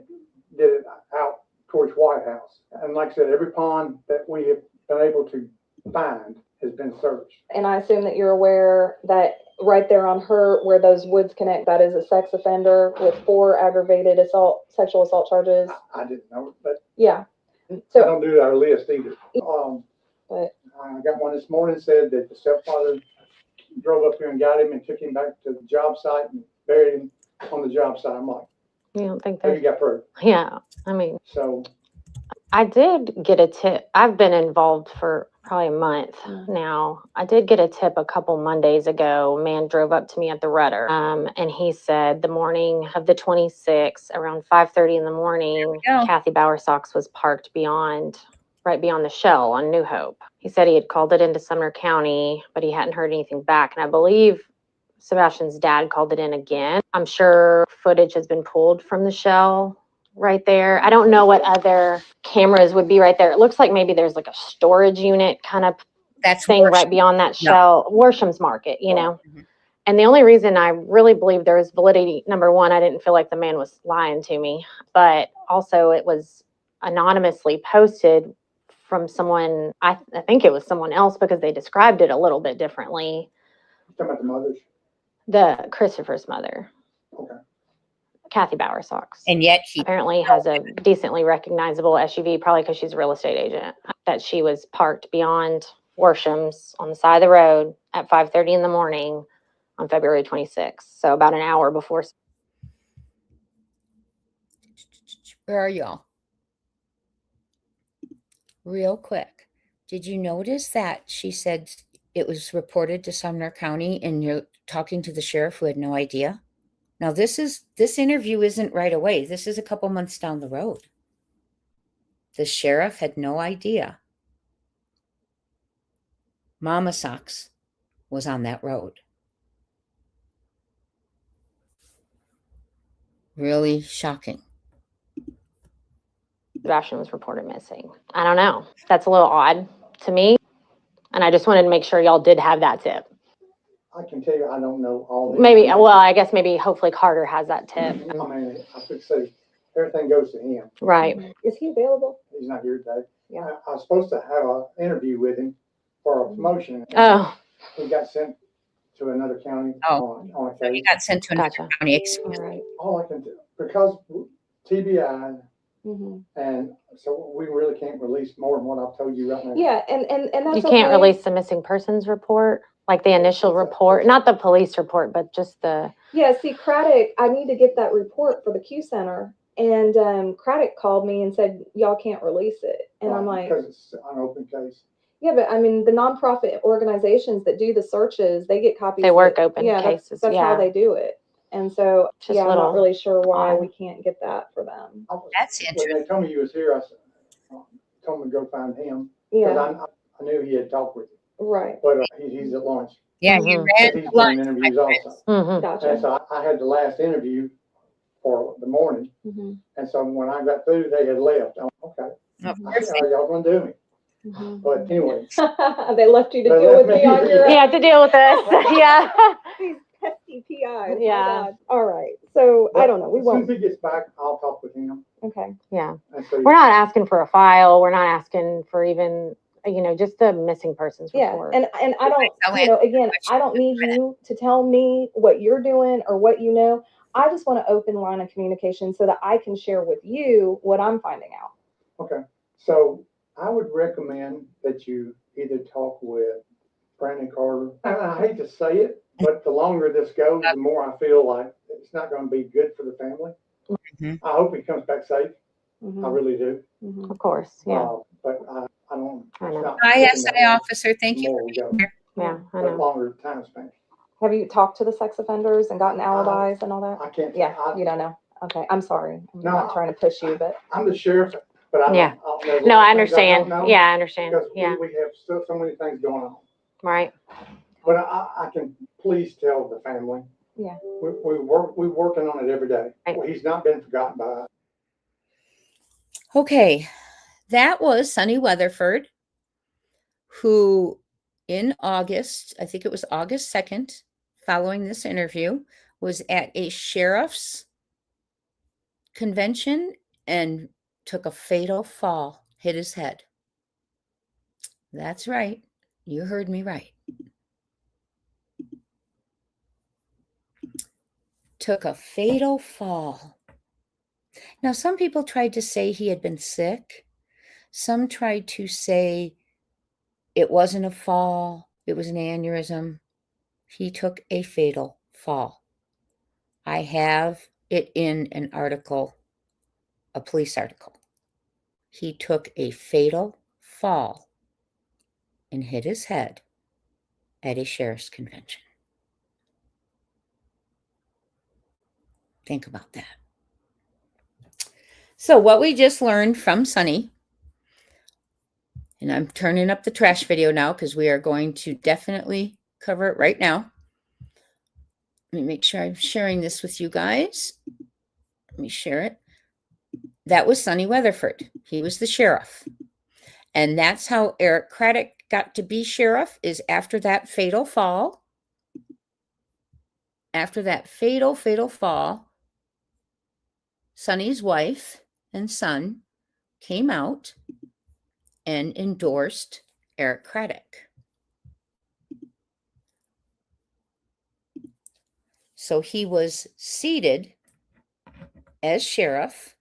did it out towards White House. And like I said, every pond that we have been able to find has been searched. And I assume that you're aware that right there on her, where those woods connect, that is a sex offender with 4 aggravated sexual assault charges. I didn't know, but Yeah. I So, don't do our list either. but I got one this morning said that the stepfather drove up here and got him and took him back to the job site and buried him on the job site. I'm like, you don't think have that? you got proof? Yeah, I mean, So I did get a tip. I've been involved for probably a month now. I did get a tip a couple Mondays ago. A man drove up to me at the Rudder, and he said the morning of the 26th, around 5:30 in the morning, Kathy Bowersox was parked right beyond the Shell on New Hope. He said he had called it into Sumner County, but he hadn't heard anything back. And I believe Sebastian's dad called it in again. I'm sure footage has been pulled from the Shell right there. I don't know what other cameras would be right there. It looks like maybe there's like a storage unit kind of thing right beyond that Shell. Worsham's Market, you know. And the only reason I really believe there is validity, number one, I didn't feel like the man was lying to me, but also it was anonymously posted from someone, I think it was someone else because they described it a little bit differently. talking about the mothers. The Christopher's mother. Okay. Kathy Bowersox. And yet she apparently has a decently recognizable SUV, probably because she's a real estate agent, that she was parked beyond Worsham's on the side of the road at 5:30 in the morning on February 26th. So about an hour before. Where are y'all? Real quick. Did you notice that she said it was reported to Sumner County and you're talking to the sheriff who had no idea? Now, this interview isn't right away. This is a couple months down the road. The sheriff had no idea Mama Socks was on that road. Really shocking. Sebastian was reported missing. I don't know. That's a little odd to me. And I just wanted to make sure y'all did have that tip. I can tell you, I don't know all the. Maybe, well, I guess maybe hopefully Carter has that tip. I mean, I could say everything goes to him. Right. Is he available? He's not here today. Yeah. I was supposed to have an interview with him for a promotion. Oh, He got sent to another county on a So you case. got sent to another Gotcha. county. All Excuse me. right. All I can do, because TBI, Mhm. and so we really can't release more than what I've told you right now. Yeah, and that's you can't okay. release the missing persons report, like the initial report, not the police report, but just the, Yeah, see, Craddock, I need to get that report for the Q Center. And Craddock called me and said, y'all can't release it. And I'm like, Because it's an open case. yeah, but I mean, the nonprofit organizations that do the searches, they get copies. They work that- open yeah, cases, That's yeah. how they do it. And so, Just yeah, I'm little not really sure why odd. we can't get that for them. That's When interesting. they told me you was here, I said, told me to go find him. Because Yeah, I knew he had talked with you, right. but he's at lunch. Yeah, you Mhm. ran He's to doing lunch. interviews also. mhm. And Gotcha. so I had the last interview for the morning. Mhm, And so when I got through, they had left. I'm okay. Of mhm, course. How y'all gonna do me? mhm. But anyway, They left you to They deal left with me me. on your You have to deal with this, yeah. these pesky PIs. Yeah. My God. All right. So I don't know. We as soon won't. as he gets back, I'll talk with him Okay. Yeah, and see. we're not asking for a file, we're not asking for even, just the missing persons Yeah, report. and I don't, I'll again, I don't need you to tell me what you're doing or what you know. I just want an open line of communication so that I can share with you what I'm finding out. Okay, so I would recommend that you either talk with Brandon Carter. And I hate to say it, but the longer this goes, the more I feel like it's not gonna be good for the family. Mhm. I hope he comes back safe. I Mhm, really do. mhm. Of course, yeah, But I don't. I it's know. not Hi, looking that SI way officer. Thank the you more for we go. being here. yeah, I But know. longer time span. Have you talked to the sex offenders and gotten alibis and all that? I can't. Yeah, you don't know. Okay, I'm sorry. I'm No, not trying to push you, but I'm the sheriff, but I Yeah. don't know. No, I things don't understand, know yeah, I understand, Because yeah, we have so many things going on. right, But I can please tell the family. Yeah. We're working on it every day. Right. Well, he's not been forgotten by us. Okay, that was Sunny Weatherford, who in August, I think it was August 2nd, following this interview, was at a sheriff's convention and took a fatal fall, hit his head. That's right. You heard me right. Took a fatal fall. Now, some people tried to say he had been sick. Some tried to say it wasn't a fall, it was an aneurysm. He took a fatal fall. I have it in an article, a police article. He took a fatal fall and hit his head at a sheriff's convention. Think about that. So what we just learned from Sunny, and I'm turning up the trash video now because we are going to definitely cover it right now. Let me make sure I'm sharing this with you guys. Let me share it. That was Sunny Weatherford. He was the sheriff. And that's how Eric Craddock got to be sheriff, is after that fatal fall. After that fatal fall, Sunny's wife and son came out and endorsed Eric Craddock. So he was seated as sheriff.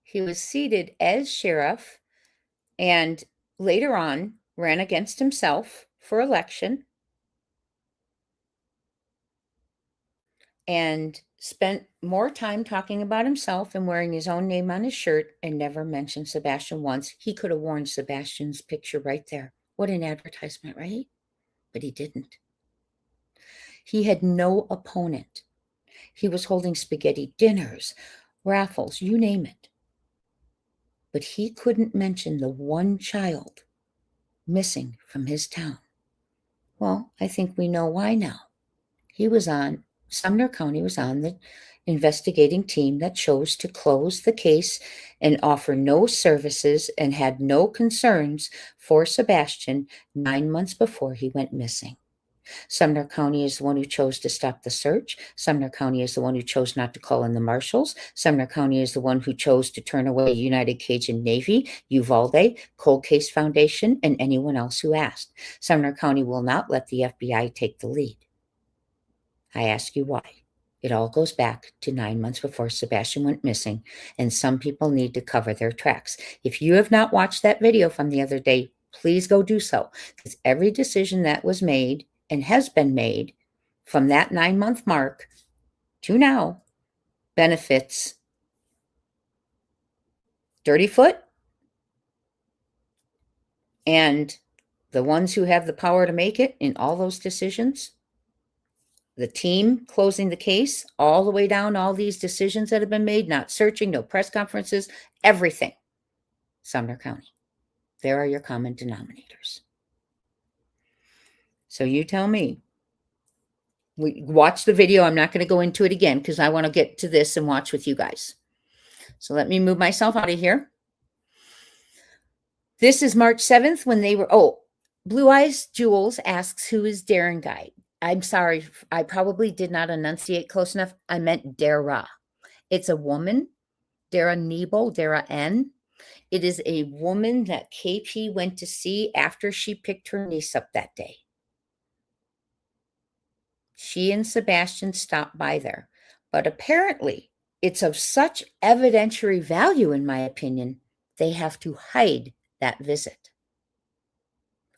He was seated as sheriff and later on ran against himself for election and spent more time talking about himself and wearing his own name on his shirt and never mentioned Sebastian once. He could have worn Sebastian's picture right there. What an advertisement, right? But he didn't. He had no opponent. He was holding spaghetti dinners, raffles, you name it. But he couldn't mention the one child missing from his town. Well, I think we know why now. Sumner County was on the investigating team that chose to close the case and offer no services and had no concerns for Sebastian 9 months before he went missing. Sumner County is the one who chose to stop the search. Sumner County is the one who chose not to call in the marshals. Sumner County is the one who chose to turn away United Cajun Navy, Uvalde, Cold Case Foundation, and anyone else who asked. Sumner County will not let the FBI take the lead. I ask you why. It all goes back to 9 months before Sebastian went missing, and some people need to cover their tracks. If you have not watched that video from the other day, please go do so, because every decision that was made and has been made from that 9-month mark to now benefits Dirty Foot and the ones who have the power to make it in all those decisions. The team closing the case, all the way down, all these decisions that have been made, not searching, no press conferences, everything. Sumner County. There are your common denominators. So you tell me. We watch the video. I'm not going to go into it again because I want to get to this and watch with you guys. So let me move myself out of here. This is March 7th when they were, Blue Eyes Jules asks, who is Darren Guy? I'm sorry, I probably did not enunciate close enough. I meant Dara. It's a woman, Dara Nebo, Dara N. It is a woman that KP went to see after she picked her niece up that day. She and Sebastian stopped by there. But apparently, it's of such evidentiary value, in my opinion, they have to hide that visit.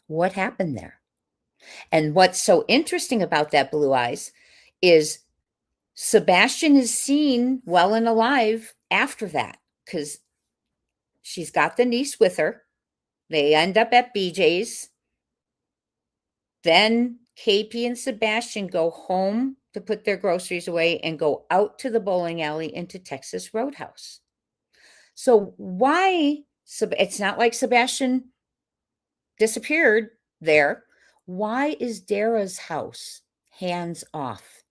What happened there? And what's so interesting about that, Blue Eyes, is Sebastian is seen well and alive after that because she's got the niece with her. They end up at BJ's. Then KP and Sebastian go home to put their groceries away and go out to the bowling alley into Texas Roadhouse. So why? It's not like Sebastian disappeared there. Why is Dara's house hands off?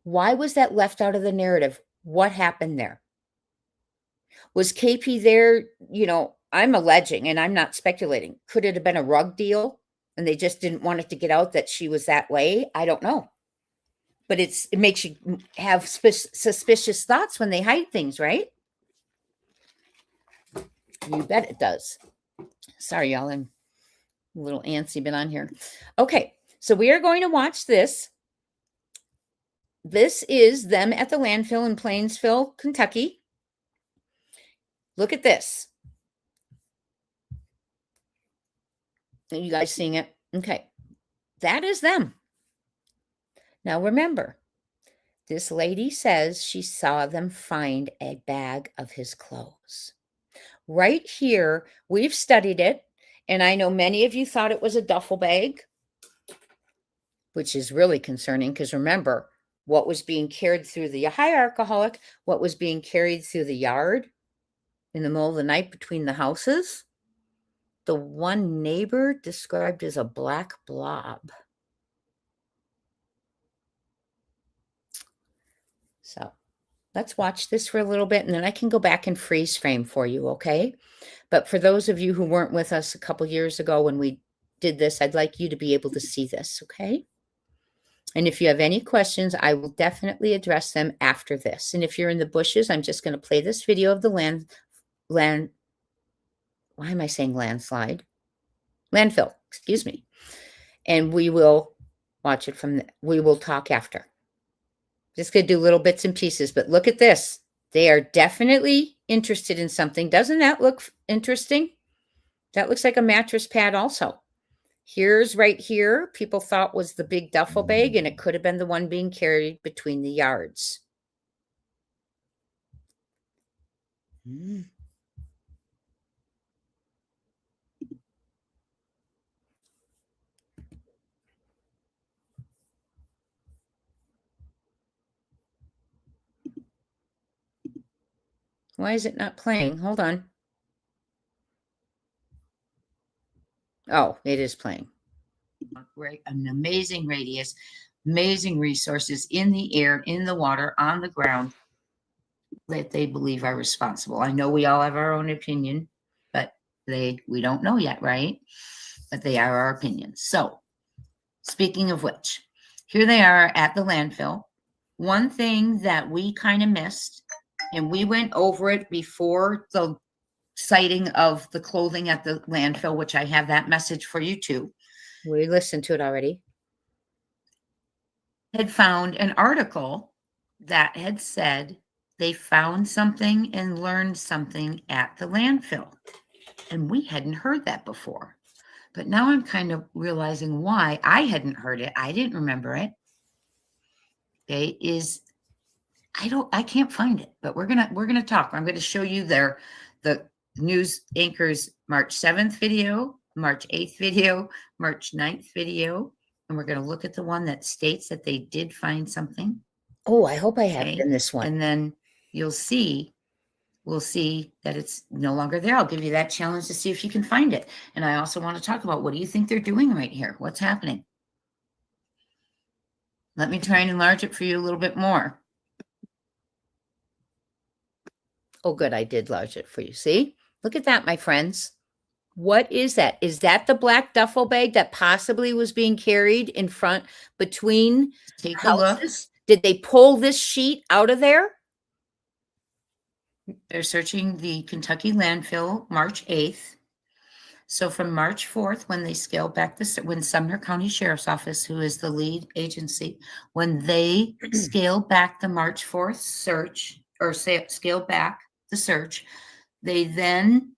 Why was that left out of the narrative? What happened there? Was KP there? I'm alleging, and I'm not speculating. Could it have been a rug deal and they just didn't want it to get out that she was that way? I don't know. But it makes you have suspicious thoughts when they hide things, right? You bet it does. Sorry, y'all. I'm a little antsy been on here. Okay, so we are going to watch this. This is them at the landfill in Plainsville, Kentucky. Look at this. Are you guys seeing it? Okay, that is them. Now remember, this lady says she saw them find a bag of his clothes. Right here, we've studied it, and I know many of you thought it was a duffel bag, which is really concerning because remember, what was being carried through the hierarchaholic, what was being carried through the yard in the middle of the night between the houses, the one neighbor described as a black blob. So let's watch this for a little bit, and then I can go back and freeze frame for you, okay? But for those of you who weren't with us a couple years ago when we did this, I'd like you to be able to see this, okay? And if you have any questions, I will definitely address them after this. And if you're in the bushes, I'm just going to play this video of the why am I saying landslide? Landfill, excuse me. And we will watch it we will talk after. Just going to do little bits and pieces, but look at this. They are definitely interested in something. Doesn't that look interesting? That looks like a mattress pad also. Here's right here, people thought was the big duffel bag, and it could have been the one being carried between the yards. Why is it not playing? Hold on. Oh, it is playing. An amazing radius, amazing resources in the air, in the water, on the ground that they believe are responsible. I know we all have our own opinion, but we don't know yet, right? But they are our opinions. So speaking of which, here they are at the landfill. One thing that we kind of missed, and we went over it before the sighting of the clothing at the landfill, which I have that message for you too. We listened to it already. Had found an article that had said they found something and learned something at the landfill. And we hadn't heard that before. But now I'm kind of realizing why I hadn't heard it. I didn't remember it. Okay, I can't find it, but we're gonna talk. I'm gonna show you the news anchor's March 7th video, March 8th video, March 9th video, and we're gonna look at the one that states that they did find something. Oh, I hope I have it in this one. And then we'll see that it's no longer there. I'll give you that challenge to see if you can find it. And I also want to talk about, what do you think they're doing right here? What's happening? Let me try and enlarge it for you a little bit more. Oh, good. I did enlarge it for you. See? Look at that, my friends. What is that? Is that the black duffel bag that possibly was being carried in front between Take a look. houses? Did they pull this sheet out of there? They're searching the Kentucky landfill March 8th. So from March 4th, when they scaled back when Sumner County Sheriff's Office, who is the lead agency, when they scaled back the March 4th search, or scaled back the search, they then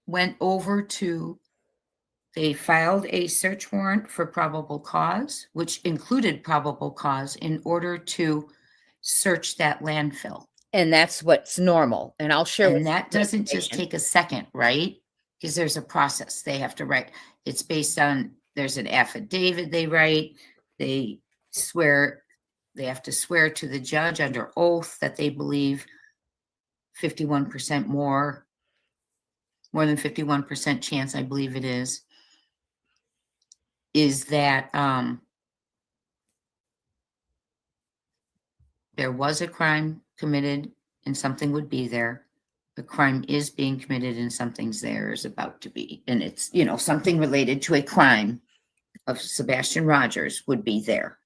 went over to, they filed a search warrant for probable cause, which included probable cause in order to search that landfill. And that's what's normal. And I'll share. And that doesn't just take a second, right? Because there's a process they have to write. It's based on, there's an affidavit they write. They have to swear to the judge under oath that they believe 51% more than 51% chance, I believe it is that there was a crime committed and something would be there. The crime is being committed and something's there, is about to be. And it's, something related to a crime of Sebastian Rogers would be there.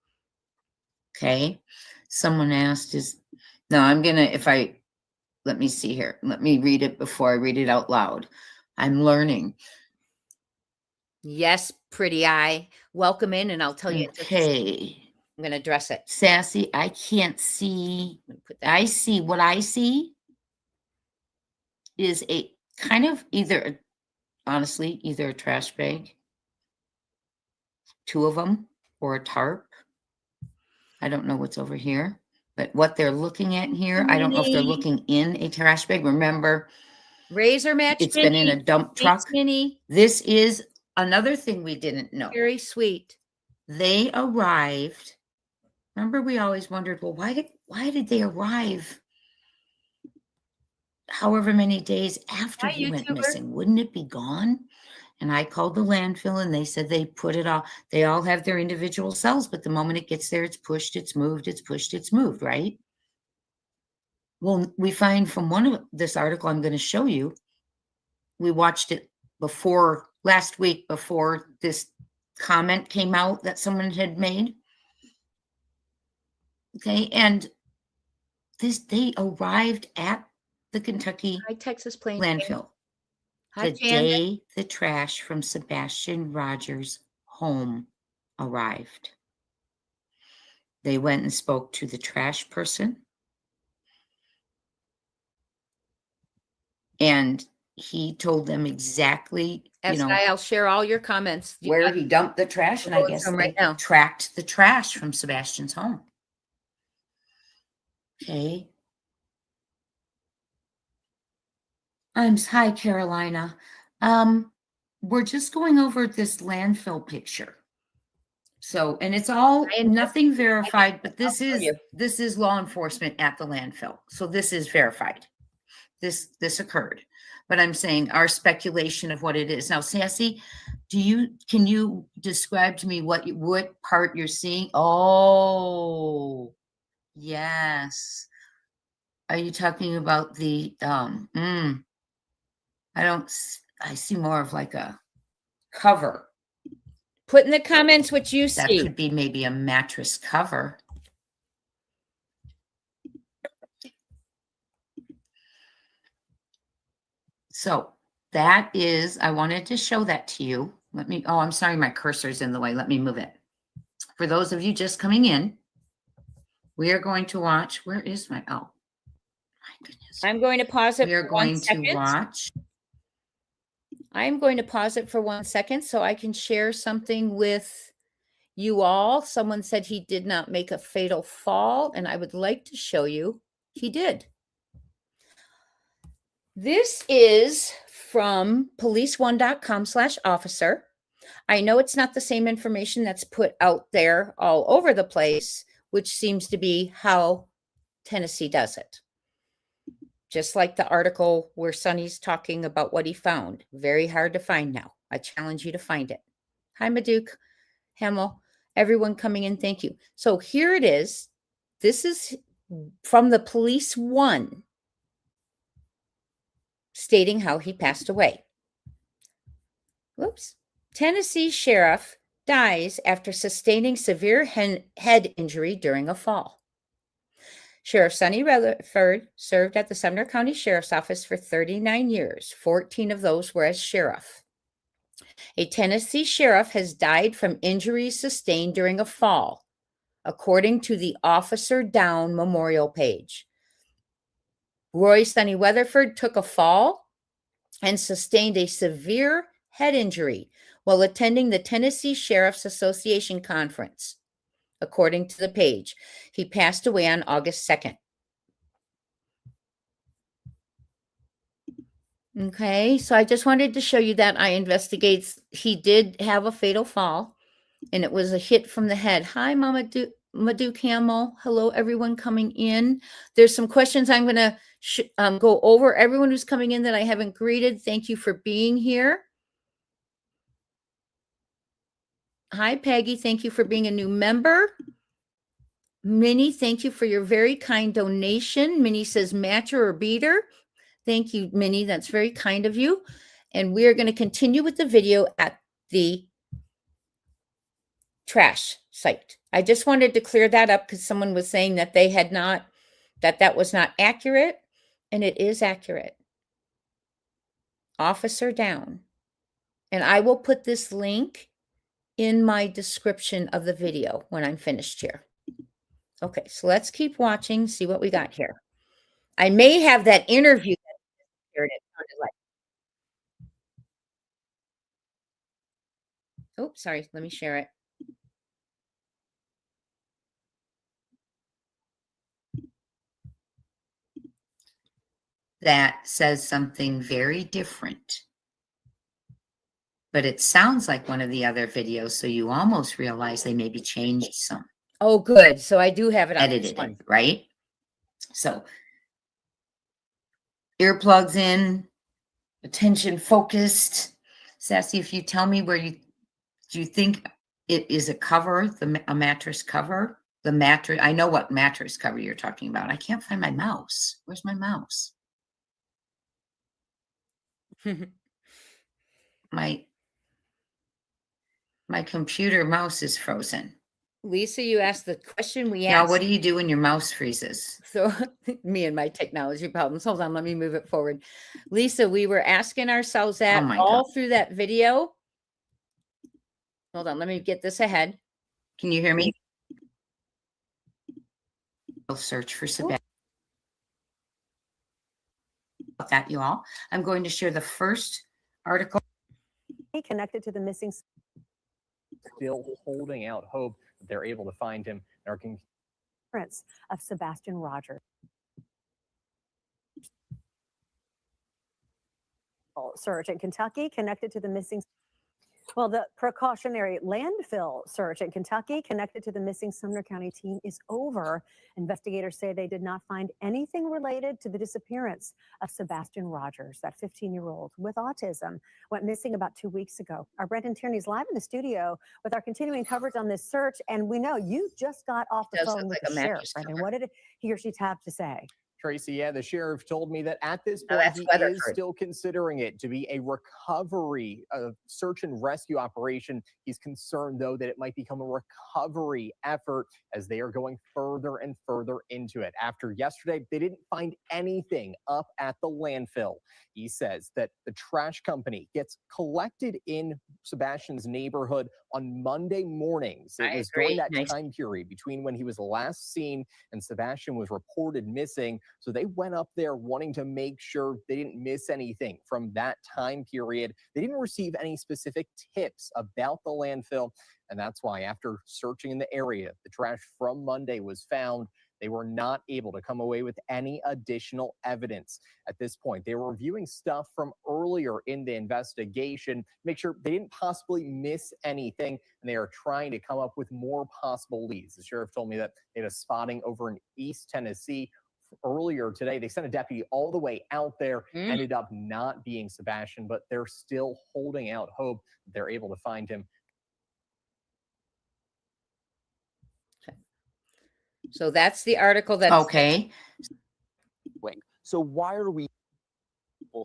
Okay. Someone asked let me see here. Let me read it before I read it out loud. I'm learning. Yes, pretty eye. Welcome in, and I'll tell you. Okay. I'm going to address it. Sassy, I can't see. I see what I see is a kind of either a trash bag, two of them, or a tarp. I don't know what's over here, but what they're looking at here, I don't know if they're looking in a trash bag. Remember, razor match. It's been in a dump truck. Mini. This is another thing we didn't know. Very sweet. They arrived. Remember, we always wondered, well, why did they arrive however many days after he went missing? Wouldn't it be gone? And I called the landfill and they said they put it all, they all have their individual cells, but the moment it gets there, it's pushed, it's moved, it's pushed, it's moved, right? Well, we find from one of this article I'm going to show you, we watched it last week before this comment came out that someone had made. Okay, and they arrived at the Kentucky Texas Plains landfill the day the trash from Sebastian Rogers' home arrived. They went and spoke to the trash person, and he told them exactly, I'll share all your comments. where he dumped the trash, and I guess they tracked the trash from Sebastian's home. Okay. Hi, Carolina. We're just going over this landfill picture. So, and it's all nothing verified, but this I'll tell is law enforcement at the landfill. So this is verified. This occurred. But I'm saying our speculation of what it is. Now, Sassy, can you describe to me what part you're seeing? Oh, yes. Are you talking about the I see more of like a cover. Put in the comments what you That see. could be maybe a mattress cover. So that is, I wanted to show that to you. Oh, I'm sorry, my cursor's in the way. Let me move it. For those of you just coming in, we are going to watch, where is my, oh, my goodness. I'm going to pause it We are for 1 going to second. watch. I'm going to pause it for 1 second so I can share something with you all. Someone said he did not make a fatal fall, and I would like to show you he did. This is from policeone.com/officer. I know it's not the same information that's put out there all over the place, which seems to be how Tennessee does it. Just like the article where Sonny's talking about what he found. Very hard to find now. I challenge you to find it. Hi, Maduke, Hemel, everyone coming in, thank you. So here it is. This is from the Police One, stating how he passed away. Whoops. Tennessee sheriff dies after sustaining severe head injury during a fall. Sheriff Sonny Weatherford served at the Sumner County Sheriff's Office for 39 years. 14 of those were as sheriff. A Tennessee sheriff has died from injuries sustained during a fall, according to the Officer Down memorial page. Roy Sonny Weatherford took a fall and sustained a severe head injury while attending the Tennessee Sheriff's Association conference. According to the page, he passed away on August 2nd. Okay, so I just wanted to show you that investigates. He did have a fatal fall, and it was a hit from the head. Hi, Mama Madu Camel. Hello, everyone coming in. There's some questions I'm going to go over. Everyone who's coming in that I haven't greeted, thank you for being here. Hi, Peggy. Thank you for being a new member. Minnie, thank you for your very kind donation. Minnie says matcher or beater. Thank you, Minnie. That's very kind of you. And we are going to continue with the video at the trash site. I just wanted to clear that up because someone was saying that they had not, that was not accurate, and it is accurate. Officer Down. And I will put this link in my description of the video when I'm finished here. Okay, so let's keep watching, see what we got here. I may have that interview that it sounded like. Oh, sorry, let me share it. That says something very different. But it sounds like one of the other videos, so you almost realize they maybe changed some. Oh, good. So I do have it on this Edited one. it, right? So earplugs in, attention focused. Sassy, if you tell me where do you think it is a cover, a mattress cover? The mattress, I know what mattress cover you're talking about. I can't find my mouse. Where's my mouse? My computer mouse is frozen. Lisa, you asked the question we Now, asked. what do you do when your mouse freezes? So me and my technology problems. Hold on, let me move it forward. Lisa, we were asking ourselves that all through that video. Hold on, let me get this ahead. Can you hear me? I'll search for Sebastian. About that, you all. I'm going to share the first article. Connected to the missing. Still holding out hope that they're able to find him. Prince of Sebastian Rogers. Search in Kentucky connected to the missing. Well, the precautionary landfill search in Kentucky connected to the missing Sumner County teen is over. Investigators say they did not find anything related to the disappearance of Sebastian Rogers, that 15-year-old with autism, went missing about 2 weeks ago. Our Brendan Tierney's live in the studio with our continuing coverage on this search, and we know you just got off the Does phone look with like the a sheriff. mattress Brendan, cover. what did he or she have to say? Tracy, yeah, the sheriff told me that at this No, point, that's he is Weatherford. still considering it to be a recovery, search and rescue operation. He's concerned, though, that it might become a recovery effort as they are going further and further into it. After yesterday, they didn't find anything up at the landfill. He says that the trash company gets collected in Sebastian's neighborhood on Monday mornings. It I was agree. during that Nice. time period between when he was last seen and Sebastian was reported missing. So they went up there wanting to make sure they didn't miss anything from that time period. They didn't receive any specific tips about the landfill. And that's why after searching in the area, the trash from Monday was found. They were not able to come away with any additional evidence. At this point, they were reviewing stuff from earlier in the investigation, make sure they didn't possibly miss anything, and they are trying to come up with more possible leads. The sheriff told me that they had a spotting over in East Tennessee earlier today. They sent a deputy all the way out there, ended up not being Sebastian, but they're still holding out hope that they're able to find him. So that's the article that's Okay. So why are we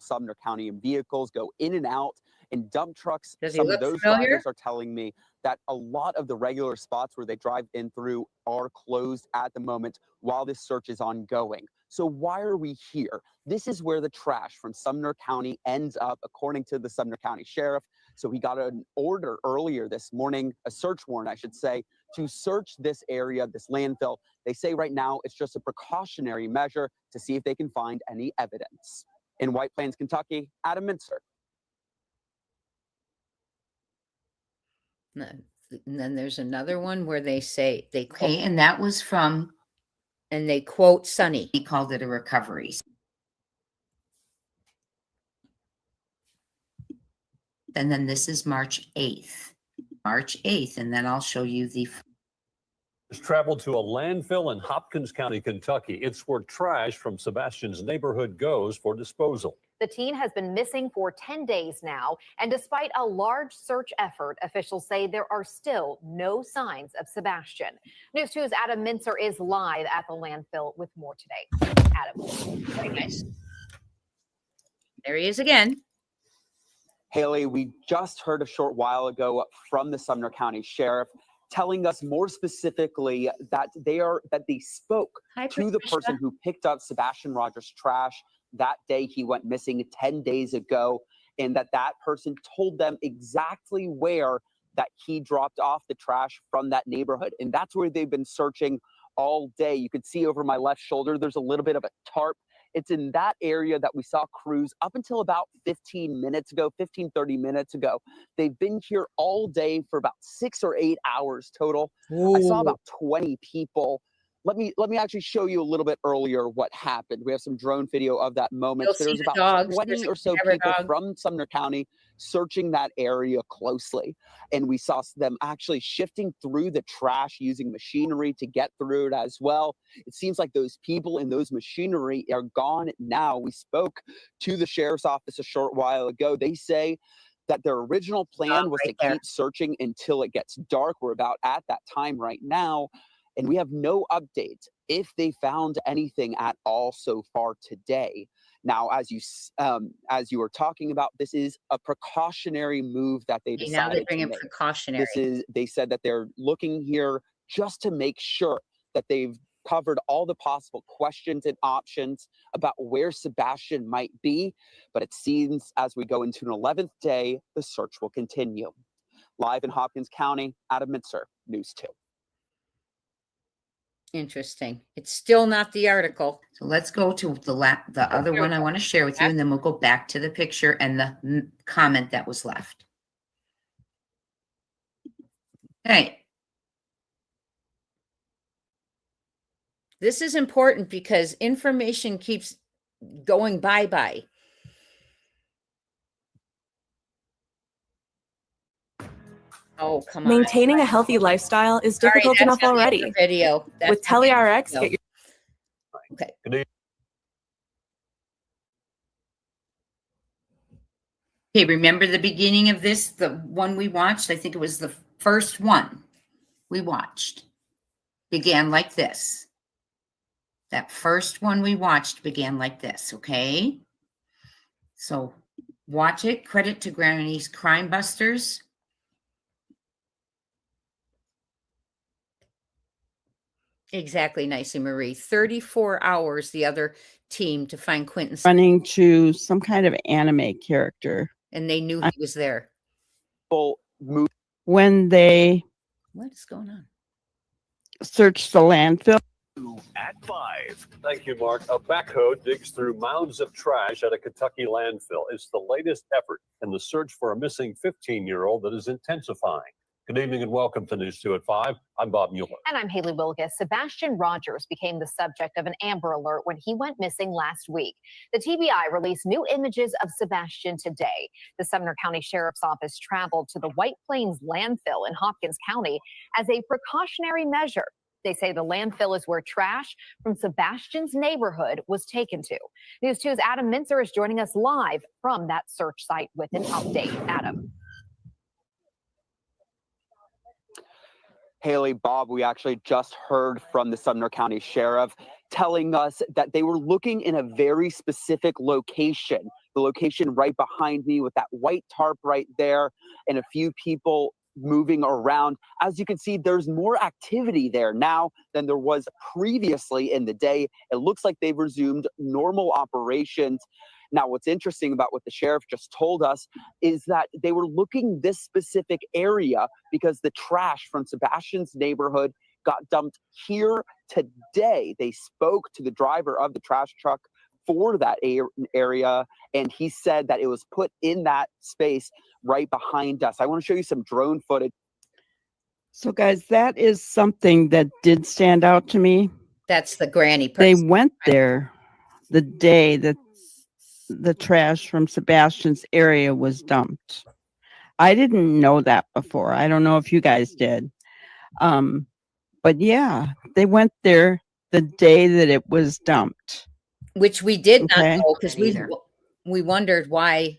Sumner County and vehicles go in and out and dump trucks? Does he Some look of those familiar? drivers are telling me that a lot of the regular spots where they drive in through are closed at the moment while this search is ongoing. So why are we here? This is where the trash from Sumner County ends up, according to the Sumner County Sheriff. So he got an order earlier this morning, a search warrant, I should say, to search this area, this landfill. They say right now it's just a precautionary measure to see if they can find any evidence. In White Plains, Kentucky, Adam Mincer. No. And then there's another one where they say they quote, Okay, and that was from, and they quote Sonny. he called it a recovery. And then this is March 8th. March 8th, and then I'll show you the Traveled to a landfill in Hopkins County, Kentucky. It's where trash from Sebastian's neighborhood goes for disposal. The teen has been missing for 10 days now, and despite a large search effort, officials say there are still no signs of Sebastian. News 2's Adam Mincer is live at the landfill with more today. Adam. Very nice. There he is again. Haley, we just heard a short while ago from the Sumner County Sheriff telling us more specifically that they spoke to the person who picked up Sebastian Rogers' trash that day he went missing 10 days ago, and that person told them exactly where that he dropped off the trash from that neighborhood. And that's where they've been searching all day. You can see over my left shoulder, there's a little bit of a tarp. It's in that area that we saw crews up until about 30 minutes ago. They've been here all day for about 6 or 8 hours total. Ooh. I saw about 20 people. Let me actually show you a little bit earlier what happened. We have some drone video of that moment. There's about 20 or so people from Sumner County searching that area closely. And we saw them actually shifting through the trash using machinery to get through it as well. It seems like those people in those machinery are gone now. We spoke to the sheriff's office a short while ago. They say that their original plan was to keep searching until it gets dark. We're about at that time right now. And we have no update if they found anything at all so far today. Now, as you were talking about, this is a precautionary move that they decided now they bring to in make. Precautionary. They said that they're looking here just to make sure that they've covered all the possible questions and options about where Sebastian might be. But it seems as we go into an 11th day, the search will continue. Live in Hopkins County, Adam Mincer, News 2. Interesting. It's still not the article. So let's go to the other one I want to share with you, and then we'll go back to the picture and the comment that was left. Okay. This is important because information keeps going bye-bye. Oh, come on. Maintaining a healthy lifestyle is difficult Sorry, that's enough not the end of already. the video. That's With not the end of the TeleRx, video. get your Okay. Okay, remember the beginning of this, the one we watched? I think it was the first one we watched. Began like this. That first one we watched began like this, okay? So watch it. Credit to Granny's Crime Busters. Exactly, Nicey Marie. 34 hours, the other team, to find Quentin. Running to some kind of anime character. And they knew he was there. When they What is going on? searched the landfill. At 5. Thank you, Mark. A backhoe digs through mounds of trash at a Kentucky landfill. It's the latest effort in the search for a missing 15-year-old that is intensifying. Good evening and welcome to News 2 at 5. I'm Bob Mueller. And I'm Haley Wilgus. Sebastian Rogers became the subject of an Amber Alert when he went missing last week. The TBI released new images of Sebastian today. The Sumner County Sheriff's Office traveled to the White Plains landfill in Hopkins County as a precautionary measure. They say the landfill is where trash from Sebastian's neighborhood was taken to. News 2's Adam Minzer is joining us live from that search site with an update. Adam. Haley, Bob, we actually just heard from the Sumner County Sheriff telling us that they were looking in a very specific location, the location right behind me with that white tarp right there and a few people moving around. As you can see, there's more activity there now than there was previously in the day. It looks like they've resumed normal operations. Now, what's interesting about what the sheriff just told us is that they were looking this specific area because the trash from Sebastian's neighborhood got dumped here today. They spoke to the driver of the trash truck for that area, and he said that it was put in that space right behind us. I want to show you some drone footage. So, guys, that is something that did stand out to me. That's the granny person. They went there the day that the trash from Sebastian's area was dumped. I didn't know that before. I don't know if you guys did. But yeah, they went there the day that it was dumped. Which we did not Okay. know because we wondered why.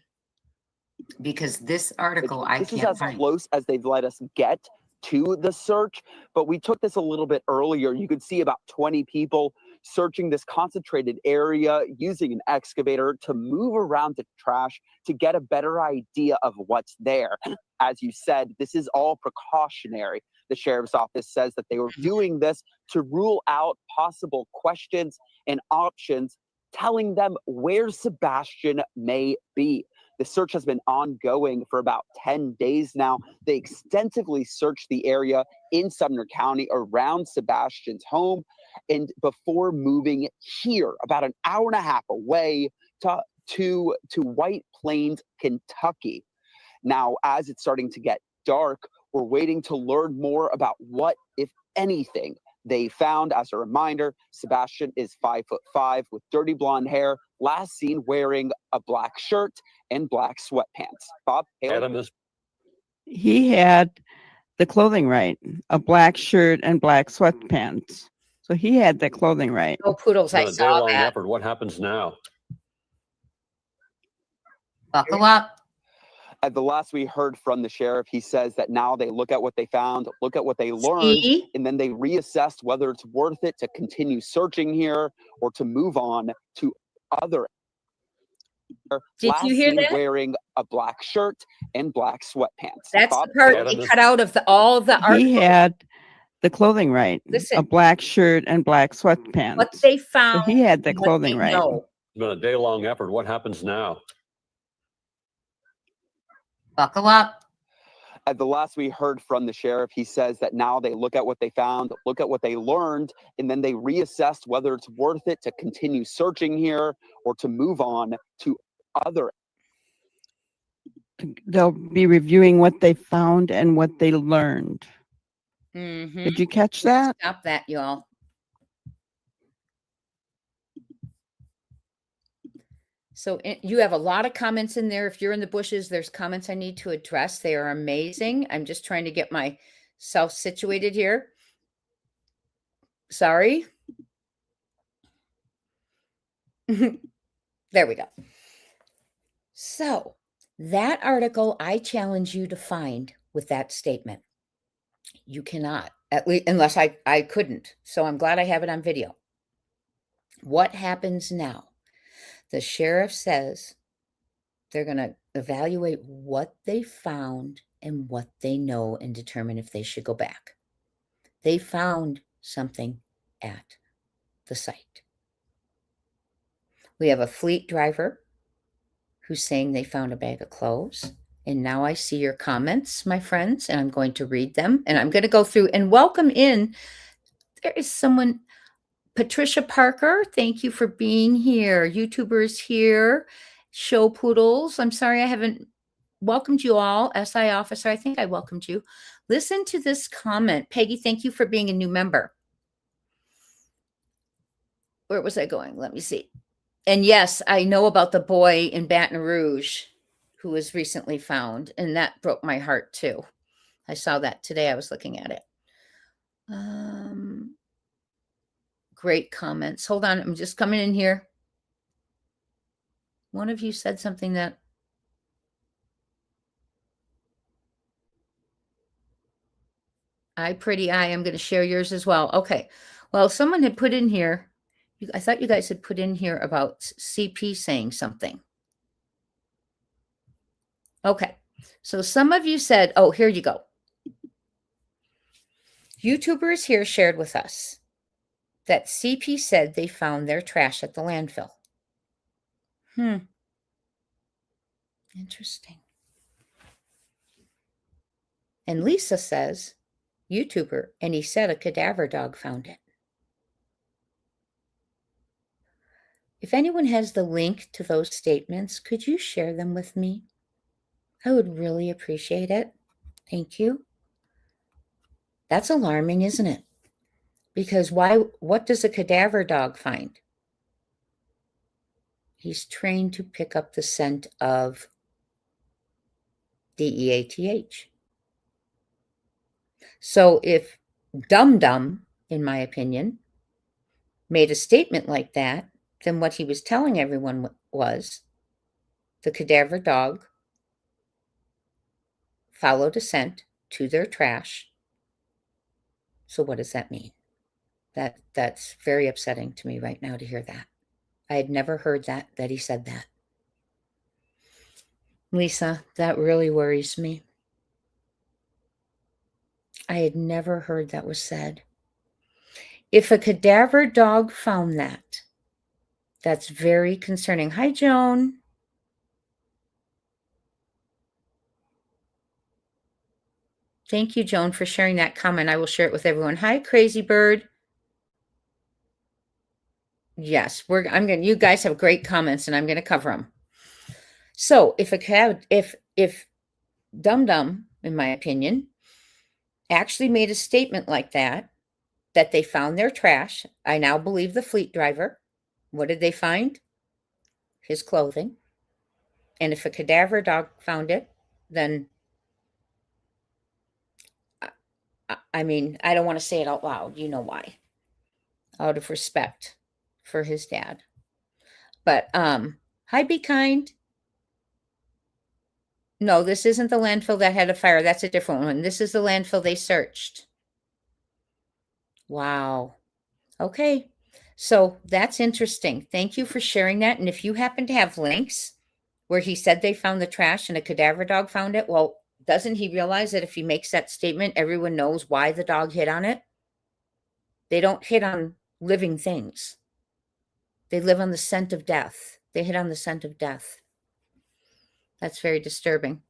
Because this article, I This is can't as find. close as they've let us get to the search, but we took this a little bit earlier. You could see about 20 people searching this concentrated area using an excavator to move around the trash to get a better idea of what's there. As you said, this is all precautionary. The sheriff's office says that they were doing this to rule out possible questions and options, telling them where Sebastian may be. The search has been ongoing for about 10 days now. They extensively searched the area in Sumner County around Sebastian's home, and before moving here, about an hour and a half away to White Plains, Kentucky. Now, as it's starting to get dark, we're waiting to learn more about what, if anything, they found. As a reminder, Sebastian is 5'5" with dirty blonde hair, last seen wearing a black shirt and black sweatpants. Bob, Haley? Adam, He had the clothing right, a black shirt and black sweatpants. So he had the clothing right. Oh, poodles, I a saw day-long that. effort. What happens now? Buckle up. At the last we heard from the sheriff, he says that now they look at what they found, look at what they learned, See? and then they reassess whether it's worth it to continue searching here or to move on to other. Did last you hear seen that? wearing a black shirt and black sweatpants. That's Bob? the part Adam, they cut out of all the art. He had the clothing right, Listen. a black shirt and black sweatpants. What they So found. he had the and what clothing they right. know. It's been a day-long effort. What happens now? Buckle up. At the last we heard from the sheriff, he says that now they look at what they found, look at what they learned, and then they reassess whether it's worth it to continue searching here or to move on to other. They'll be reviewing what they found and what they learned. Mhm. Did you catch that? Stop that, y'all. So you have a lot of comments in there. If you're in the bushes, there's comments I need to address. They are amazing. I'm just trying to get myself situated here. Sorry. There we go. So that article, I challenge you to find with that statement. You cannot, at least unless I couldn't. So I'm glad I have it on video. What happens now? The sheriff says they're going to evaluate what they found and what they know and determine if they should go back. They found something at the site. We have a fleet driver who's saying they found a bag of clothes. And now I see your comments, my friends, and I'm going to read them. And I'm going to go through and welcome in. There is someone, Patricia Parker. Thank you for being here. YouTubers here. Show Poodles. I'm sorry I haven't welcomed you all. SI officer, I think I welcomed you. Listen to this comment. Peggy, thank you for being a new member. Where was I going? Let me see. And yes, I know about the boy in Baton Rouge who was recently found, and that broke my heart too. I saw that today. I was looking at it. Great comments. Hold on. I'm just coming in here. One of you said something that I'm going to share yours as well. Okay. Well, someone had put in here. I thought you guys had put in here about CP saying something. Okay. So some of you said, oh, here you go. YouTubers here shared with us that CP said they found their trash at the landfill. Interesting. And Lisa says, YouTuber, and he said a cadaver dog found it. If anyone has the link to those statements, could you share them with me? I would really appreciate it. Thank you. That's alarming, isn't it? Because what does a cadaver dog find? He's trained to pick up the scent of DEATH. So if Dum Dum, in my opinion, made a statement like that, then what he was telling everyone was the cadaver dog followed a scent to their trash. So what does that mean? That's very upsetting to me right now to hear that. I had never heard that he said that. Lisa, that really worries me. I had never heard that was said. If a cadaver dog found that, that's very concerning. Hi, Joan. Thank you, Joan, for sharing that comment. I will share it with everyone. Hi, Crazy Bird. Yes, you guys have great comments, and I'm going to cover them. So if Dum Dum, in my opinion, actually made a statement like that they found their trash, I now believe the fleet driver. What did they find? His clothing. And if a cadaver dog found it, then, I mean, I don't want to say it out loud. You know why. Out of respect for his dad. But, hi, Be Kind. No, this isn't the landfill that had a fire. That's a different one. This is the landfill they searched. Wow. Okay. So that's interesting. Thank you for sharing that. And if you happen to have links where he said they found the trash and a cadaver dog found it, well, doesn't he realize that if he makes that statement, everyone knows why the dog hit on it? They don't hit on living things. They live on the scent of death. They hit on the scent of death. That's very disturbing.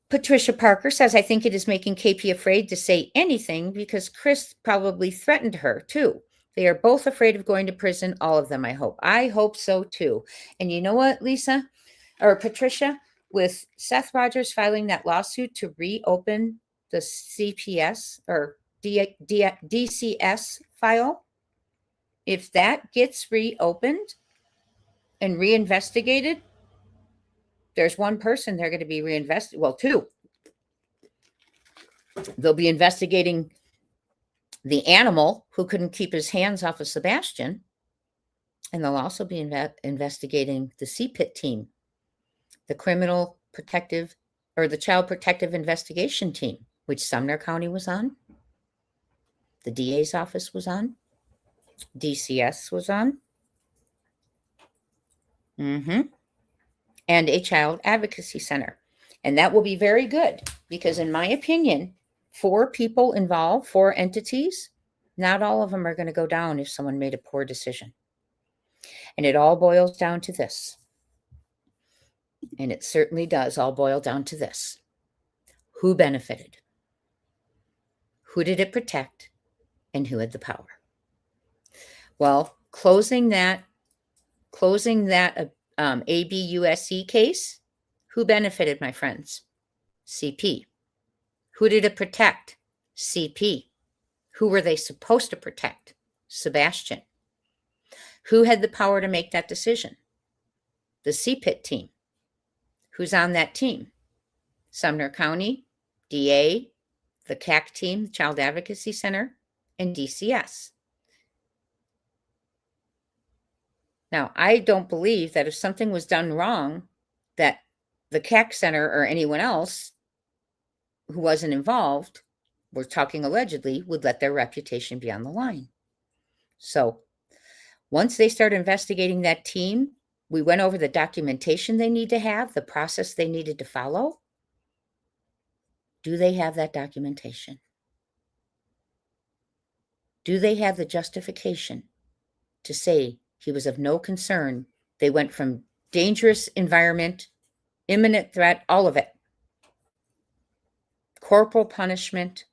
Patricia Parker says, I think it is making KP afraid to say anything because Chris probably threatened her too. They are both afraid of going to prison, all of them, I hope. I hope so too. And you know what, Lisa, or Patricia, with Seth Rogers filing that lawsuit to reopen the CPS or DCS file, if that gets reopened, and reinvestigated, there's one person they're going to be reinvested. Well, two. They'll be investigating the animal who couldn't keep his hands off of Sebastian. And they'll also be investigating the CPIT team, the criminal protective or the child protective investigation team, which Sumner County was on. The DA's office was on. DCS was on. And a child advocacy center. And that will be very good because in my opinion, 4 people involved, 4 entities, not all of them are going to go down if someone made a poor decision. And it all boils down to this. And it certainly does all boil down to this. Who benefited? Who did it protect? And who had the power? Well, closing that ABUSC case, who benefited, my friends? CP. Who did it protect? CP. Who were they supposed to protect? Sebastian. Who had the power to make that decision? The CPIT team. Who's on that team? Sumner County, DA, the CAC team, Child Advocacy Center, and DCS. Now, I don't believe that if something was done wrong, that the CAC Center or anyone else who wasn't involved, we're talking allegedly, would let their reputation be on the line. So once they start investigating that team, we went over the documentation they need to have, the process they needed to follow. Do they have that documentation? Do they have the justification to say he was of no concern? They went from dangerous environment, imminent threat, all of it. Corporal punishment,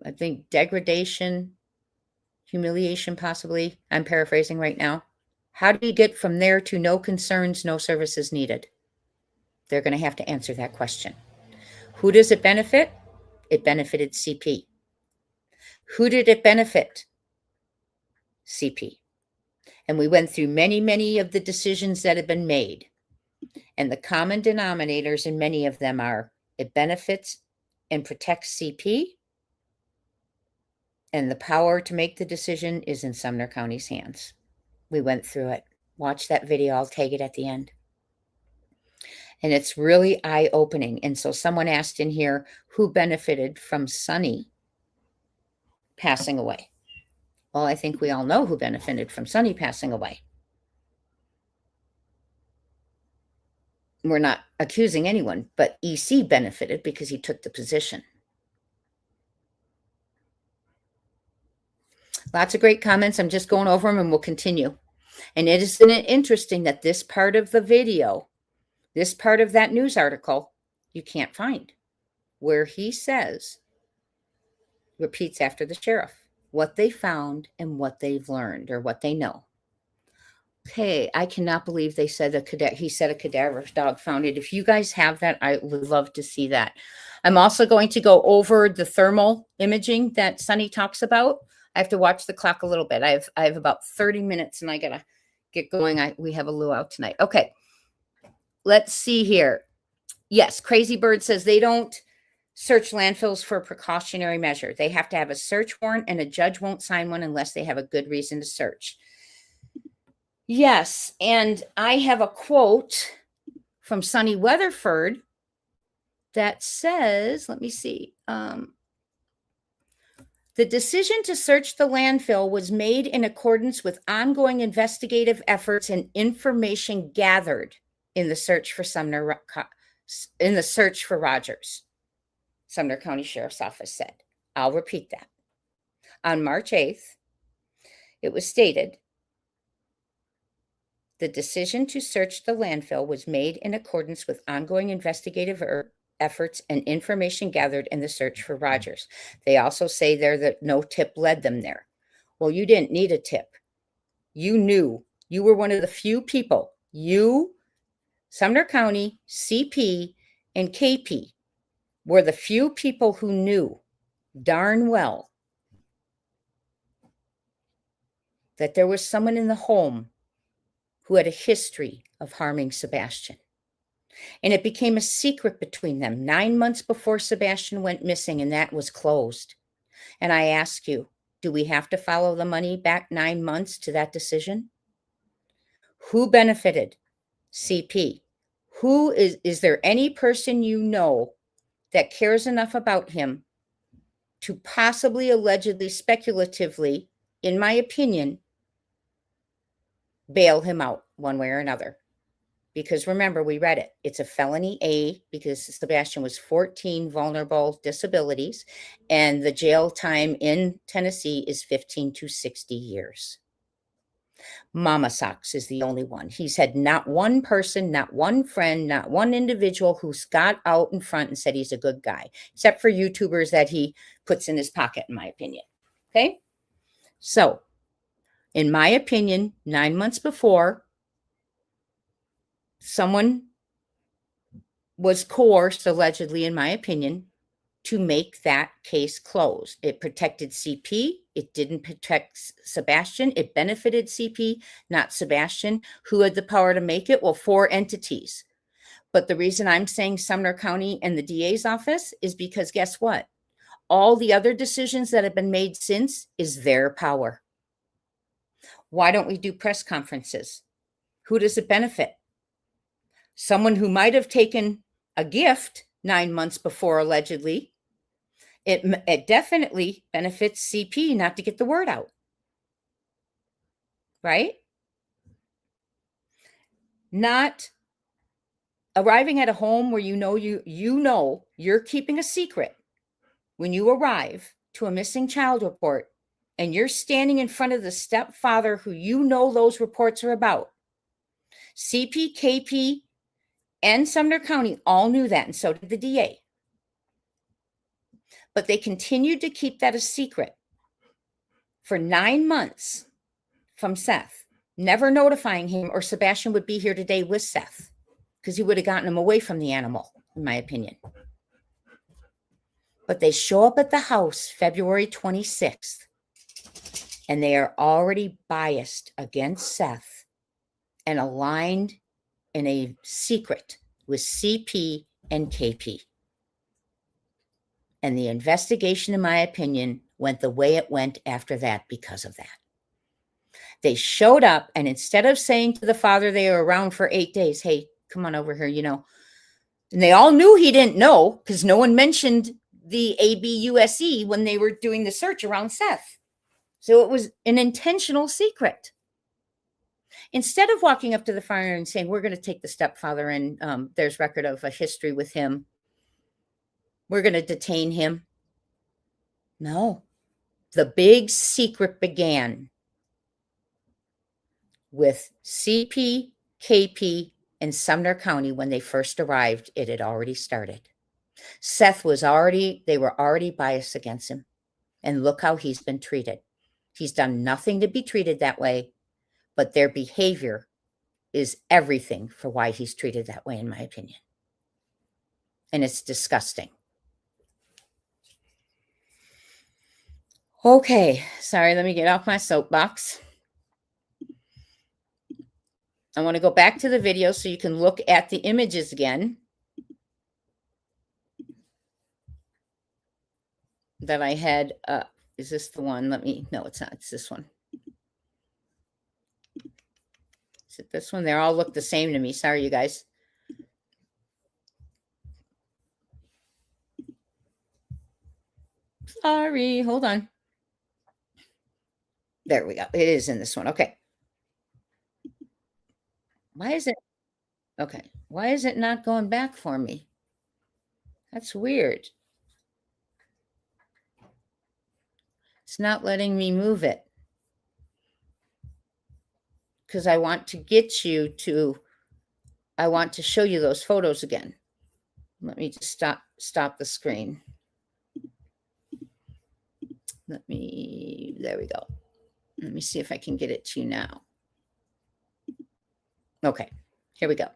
I think degradation, humiliation possibly. I'm paraphrasing right now. How do you get from there to no concerns, no services needed? They're going to have to answer that question. Who does it benefit? It benefited CP. Who did it benefit? CP. And we went through many, many of the decisions that have been made. And the common denominators in many of them are it benefits and protects CP. And the power to make the decision is in Sumner County's hands. We went through it. Watch that video. I'll tag it at the end. And it's really eye-opening. And so someone asked in here, who benefited from Sonny passing away? Well, I think we all know who benefited from Sonny passing away. We're not accusing anyone, but EC benefited because he took the position. Lots of great comments. I'm just going over them and we'll continue. And isn't it interesting that this part of the video, this part of that news article, you can't find, where he says, repeats after the sheriff, what they found and what they've learned or what they know. Okay, I cannot believe they said he said a cadaverous dog found it. If you guys have that, I would love to see that. I'm also going to go over the thermal imaging that Sonny talks about. I have to watch the clock a little bit. I have about 30 minutes and I gotta get going. We have a luau tonight. Okay, let's see here. Yes, Crazy Bird says they don't search landfills for a precautionary measure. They have to have a search warrant and a judge won't sign one unless they have a good reason to search. Yes, and I have a quote from Sonny Weatherford that says, let me see. The decision to search the landfill was made in accordance with ongoing investigative efforts and information gathered in the search for Rogers. Sumner County Sheriff's Office said. I'll repeat that. On March 8th, it was stated, the decision to search the landfill was made in accordance with ongoing investigative efforts and information gathered in the search for Rogers. They also say there that no tip led them there. Well, you didn't need a tip. You knew. You were one of the few people. You, Sumner County, CP, and KP were the few people who knew darn well that there was someone in the home who had a history of harming Sebastian. And it became a secret between them 9 months before Sebastian went missing, and that was closed. And I ask you, do we have to follow the money back 9 months to that decision? Who benefited? CP. Who is there any person you know that cares enough about him to possibly, allegedly, speculatively, in my opinion, bail him out one way or another? Because remember, we read it. It's a felony A because Sebastian was 14 vulnerable disabilities, and the jail time in Tennessee is 15 to 60 years. Mama Socks is the only one. He's had not one person, not one friend, not one individual who's got out in front and said he's a good guy, except for YouTubers that he puts in his pocket, in my opinion. Okay? So, in my opinion, 9 months before, someone was coerced, allegedly, in my opinion, to make that case closed. It protected CP. It didn't protect Sebastian. It benefited CP, not Sebastian. Who had the power to make it? Well, 4 entities. But the reason I'm saying Sumner County and the DA's office is because guess what? All the other decisions that have been made since is their power. Why don't we do press conferences? Who does it benefit? Someone who might have taken a gift 9 months before, allegedly. It definitely benefits CP not to get the word out. Right? Not arriving at a home where you know you're keeping a secret when you arrive to a missing child report and you're standing in front of the stepfather who you know those reports are about. CP, KP, and Sumner County all knew that, and so did the DA. But they continued to keep that a secret for 9 months from Seth, never notifying him, or Sebastian would be here today with Seth because he would have gotten him away from the animal, in my opinion. But they show up at the house February 26th, and they are already biased against Seth and aligned in a secret with CP and KP. And the investigation, in my opinion, went the way it went after that because of that. They showed up, and instead of saying to the father they were around for 8 days, hey, come on over here, and they all knew he didn't know because no one mentioned the ABUSE when they were doing the search around Seth. So it was an intentional secret. Instead of walking up to the father and saying, we're going to take the stepfather and there's record of a history with him, we're going to detain him. No, the big secret began with CP, KP, and Sumner County. When they first arrived, it had already started. Seth they were already biased against him. And look how he's been treated. He's done nothing to be treated that way, but their behavior is everything for why he's treated that way, in my opinion. And it's disgusting. Okay, sorry, let me get off my soapbox. I want to go back to the video so you can look at the images again that I had. Is this the one? No, it's not. It's this one. Is it this one? They all look the same to me. Sorry, you guys. Sorry, hold on. There we go. It is in this one. Okay. Why is it? Okay. Why is it not going back for me? That's weird. It's not letting me move it. Because I want to get you to, I want to show you those photos again. Let me just stop the screen. There we go. Let me see if I can get it to you now. Okay, here we go.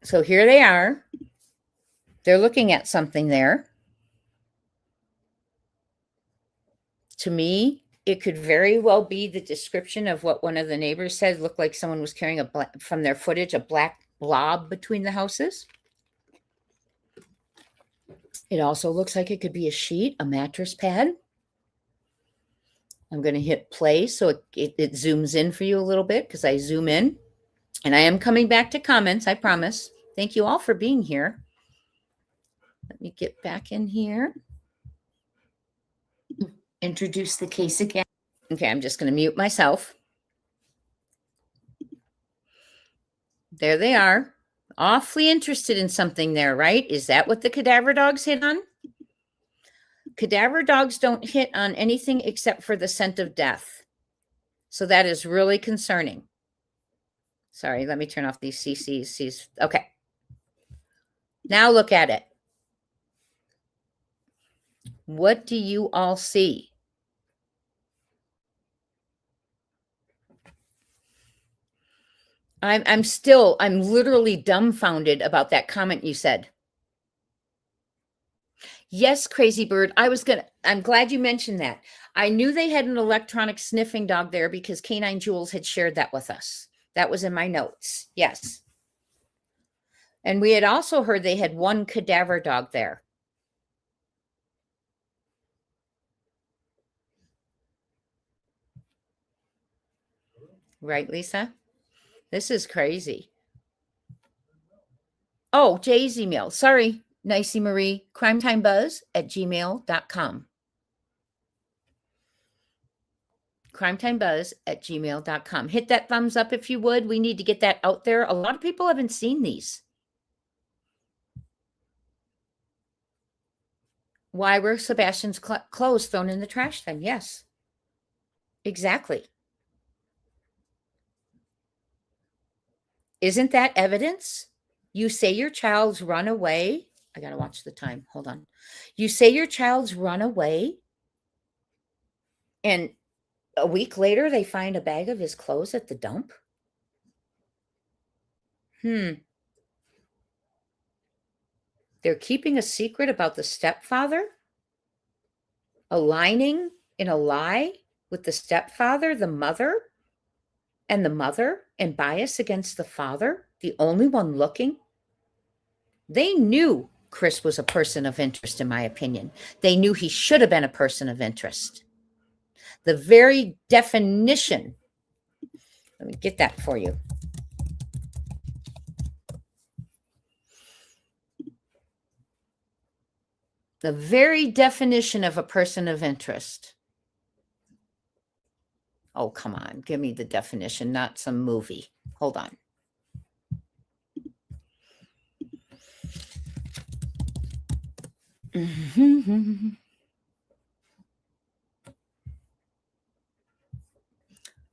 So here they are. They're looking at something there. To me, it could very well be the description of what one of the neighbors said looked like someone was carrying from their footage, a black blob between the houses. It also looks like it could be a sheet, a mattress pad. I'm going to hit play so it zooms in for you a little bit because I zoom in. And I am coming back to comments, I promise. Thank you all for being here. Let me get back in here. Introduce the case again. Okay, I'm just going to mute myself. There they are. Awfully interested in something there, right? Is that what the cadaver dogs hit on? Cadaver dogs don't hit on anything except for the scent of death. So that is really concerning. Sorry, let me turn off these CCs. Okay. Now look at it. What do you all see? I'm literally dumbfounded about that comment you said. Yes, Crazy Bird. I'm glad you mentioned that. I knew they had an electronic sniffing dog there because Canine Jules had shared that with us. That was in my notes. Yes. And we had also heard they had one cadaver dog there. Right, Lisa? This is crazy. Oh, Jay's email. Sorry, Nicey Marie. crimetimebuzz@gmail.com. crimetimebuzz@gmail.com. Hit that thumbs up if you would. We need to get that out there. A lot of people haven't seen these. Why were Sebastian's clothes thrown in the trash then? Yes, exactly. Isn't that evidence? You say your child's run away. I got to watch the time. Hold on. You say your child's run away, and a week later, they find a bag of his clothes at the dump. They're keeping a secret about the stepfather, aligning in a lie with the stepfather, the mother, and bias against the father, the only one looking. They knew Chris was a person of interest, in my opinion. They knew he should have been a person of interest. The very definition, let me get that for you. The very definition of a person of interest. Oh, come on. Give me the definition, not some movie. Hold on.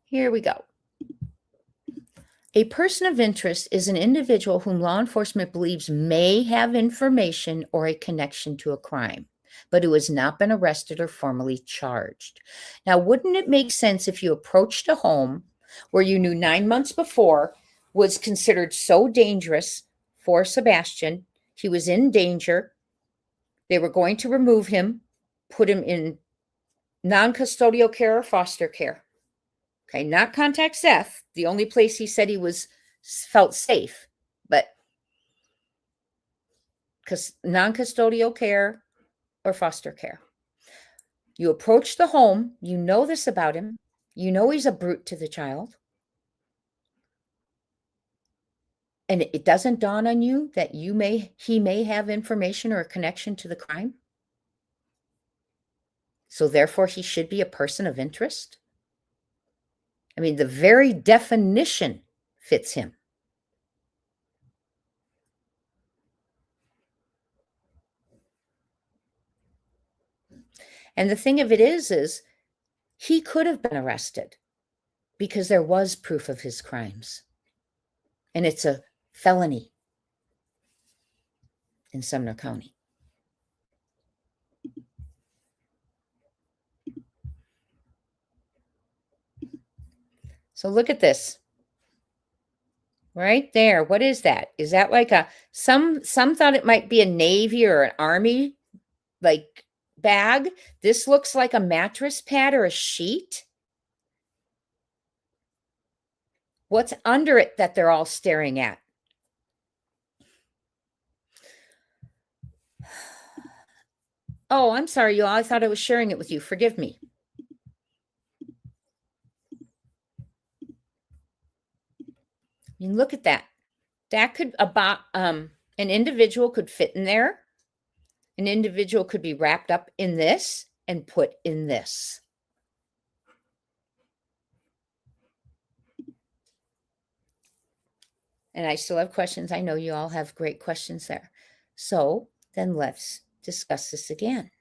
Here we go. A person of interest is an individual whom law enforcement believes may have information or a connection to a crime, but who has not been arrested or formally charged. Now, wouldn't it make sense if you approached a home where you knew 9 months before was considered so dangerous for Sebastian, he was in danger, they were going to remove him, put him in non-custodial care or foster care. Okay, not contact Seth. The only place he said he felt safe, but because non-custodial care or foster care. You approach the home, you know this about him, you know he's a brute to the child, and it doesn't dawn on you that he may have information or a connection to the crime. So therefore, he should be a person of interest. I mean, the very definition fits him. And the thing of it is he could have been arrested because there was proof of his crimes. And it's a felony in Sumner County. So look at this. Right there. What is that? Is that like some thought it might be a Navy or an Army like bag? This looks like a mattress pad or a sheet. What's under it that they're all staring at? Oh, I'm sorry, you all. I thought I was sharing it with you. Forgive me. I mean, look at that. That could an individual could fit in there. An individual could be wrapped up in this and put in this. And I still have questions. I know you all have great questions there. So then let's discuss this again.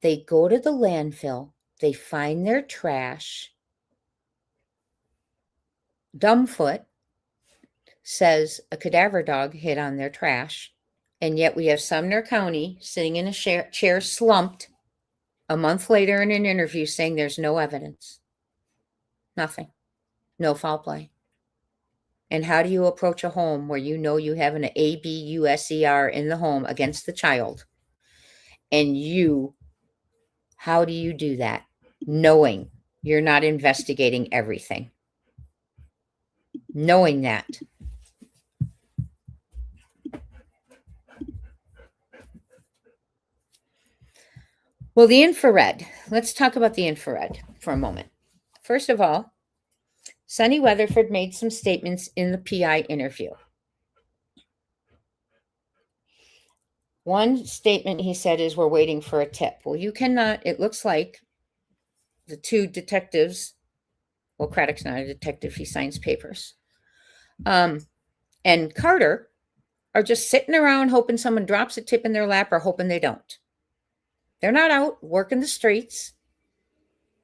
They go to the landfill. They find their trash. Dumbfoot says a cadaver dog hid on their trash. And yet we have Sumner County sitting in a chair slumped a month later in an interview saying there's no evidence. Nothing. No foul play. And how do you approach a home where you know you have an ABUSER in the home against the child? And how do you do that? Knowing you're not investigating everything. Knowing that. Well, the infrared. Let's talk about the infrared for a moment. First of all, Sonny Weatherford made some statements in the PI interview. One statement he said is, we're waiting for a tip. Well, you cannot, it looks like the two detectives, well, Craddock's not a detective, he signs papers, and Carter are just sitting around hoping someone drops a tip in their lap or hoping they don't. They're not out working the streets.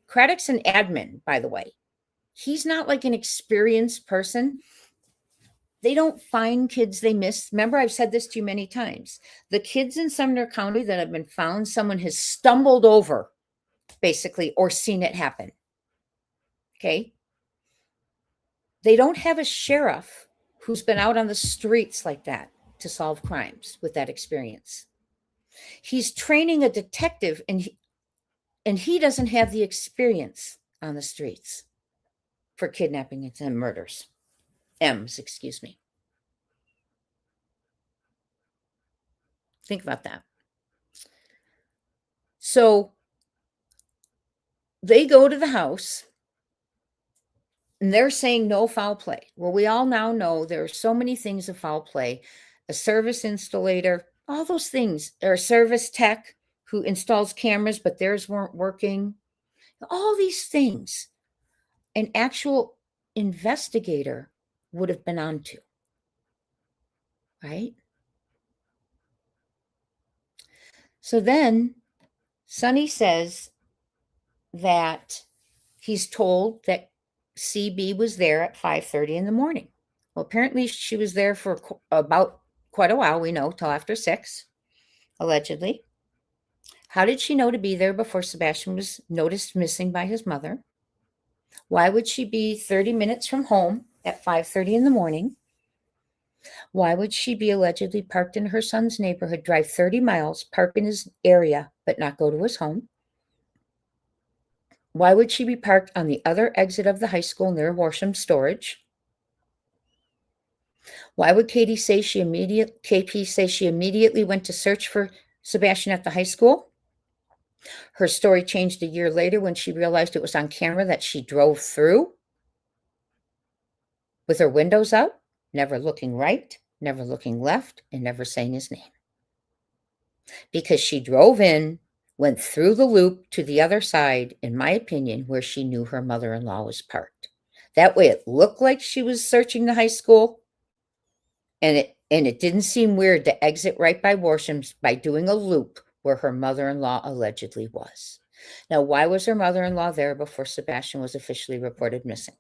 Craddock's an admin, by the way. He's not like an experienced person. They don't find kids they miss. Remember, I've said this to you many times. The kids in Sumner County that have been found, someone has stumbled over, basically, or seen it happen. Okay? They don't have a sheriff who's been out on the streets like that to solve crimes with that experience. He's training a detective, and he doesn't have the experience on the streets for kidnapping and murders. Excuse me. Think about that. So they go to the house and they're saying no foul play. Well, we all now know there are so many things of foul play. A service installer, all those things. Or a service tech who installs cameras, but theirs weren't working. All these things an actual investigator would have been onto, right? So then Sonny says that he's told that CB was there at 5:30 in the morning. Well, apparently she was there for about quite a while, we know, till after 6, allegedly. How did she know to be there before Sebastian was noticed missing by his mother? Why would she be 30 minutes from home at 5:30 in the morning? Why would she be allegedly parked in her son's neighborhood, drive 30 miles, park in his area, but not go to his home? Why would she be parked on the other exit of the high school near Worsham storage? Why would KP say she immediately went to search for Sebastian at the high school? Her story changed a year later when she realized it was on camera that she drove through with her windows up, never looking right, never looking left, and never saying his name. Because she drove in, went through the loop to the other side, in my opinion, where she knew her mother-in-law was parked. That way it looked like she was searching the high school, and it didn't seem weird to exit right by Worsham's by doing a loop where her mother-in-law allegedly was. Now, why was her mother-in-law there before Sebastian was officially reported missing?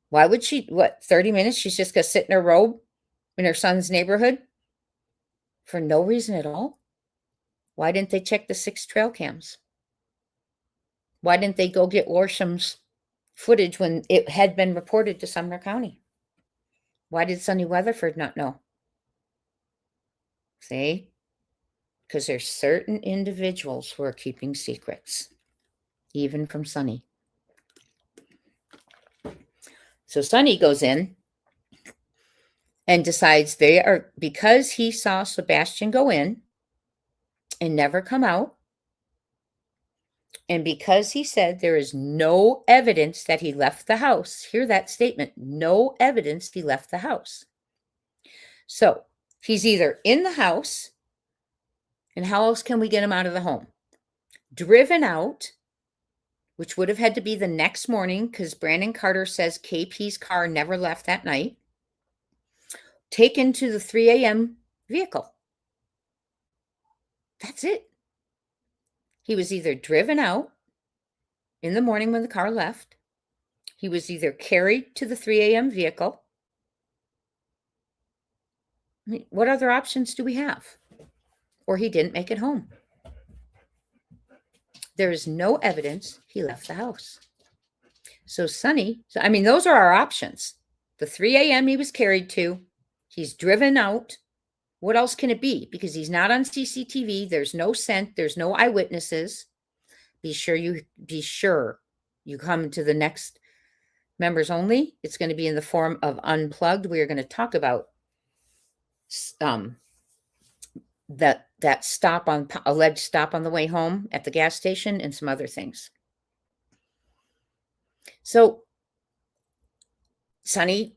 Why would she, 30 minutes? She's just going to sit in her robe in her son's neighborhood for no reason at all? Why didn't they check the 6 trail cams? Why didn't they go get Worsham's footage when it had been reported to Sumner County. Why did Sonny Weatherford not know? See? Because there's certain individuals who are keeping secrets, even from Sonny. So Sonny goes in and decides because he saw Sebastian go in and never come out, and because he said there is no evidence that he left the house, hear that statement, no evidence he left the house. So he's either in the house, and how else can we get him out of the home? Driven out, which would have had to be the next morning because Brandon Carter says KP's car never left that night. Taken to the 3 a.m. vehicle. That's it. He was either driven out in the morning when the car left. He was either carried to the 3 a.m. vehicle. I mean, what other options do we have? Or he didn't make it home. There is no evidence he left the house. So Sonny, I mean, those are our options. The 3 a.m. he was carried to. He's driven out. What else can it be? Because he's not on CCTV. There's no scent. There's no eyewitnesses. Be sure you come to the next members only. It's going to be in the form of Unplugged. We are going to talk about that alleged stop on the way home at the gas station and some other things. So Sonny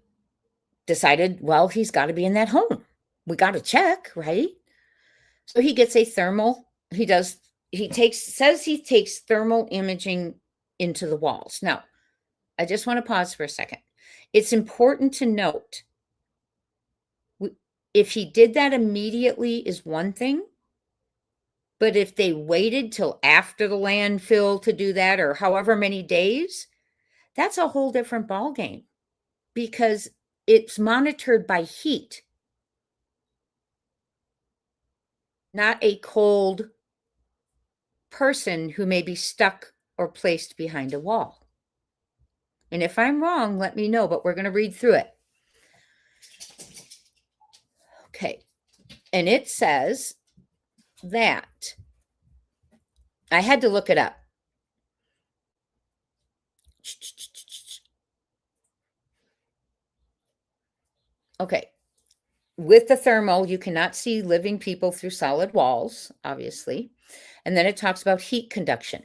decided, well, he's got to be in that home. We got to check, right? So he gets a thermal. Says he takes thermal imaging into the walls. Now, I just want to pause for a second. It's important to note, if he did that immediately is one thing, but if they waited till after the landfill to do that, or however many days, that's a whole different ballgame because it's monitored by heat, not a cold person who may be stuck or placed behind a wall. And if I'm wrong, let me know, but we're going to read through it. Okay. And it says that I had to look it up. Okay. With the thermal, you cannot see living people through solid walls, obviously. And then it talks about heat conduction.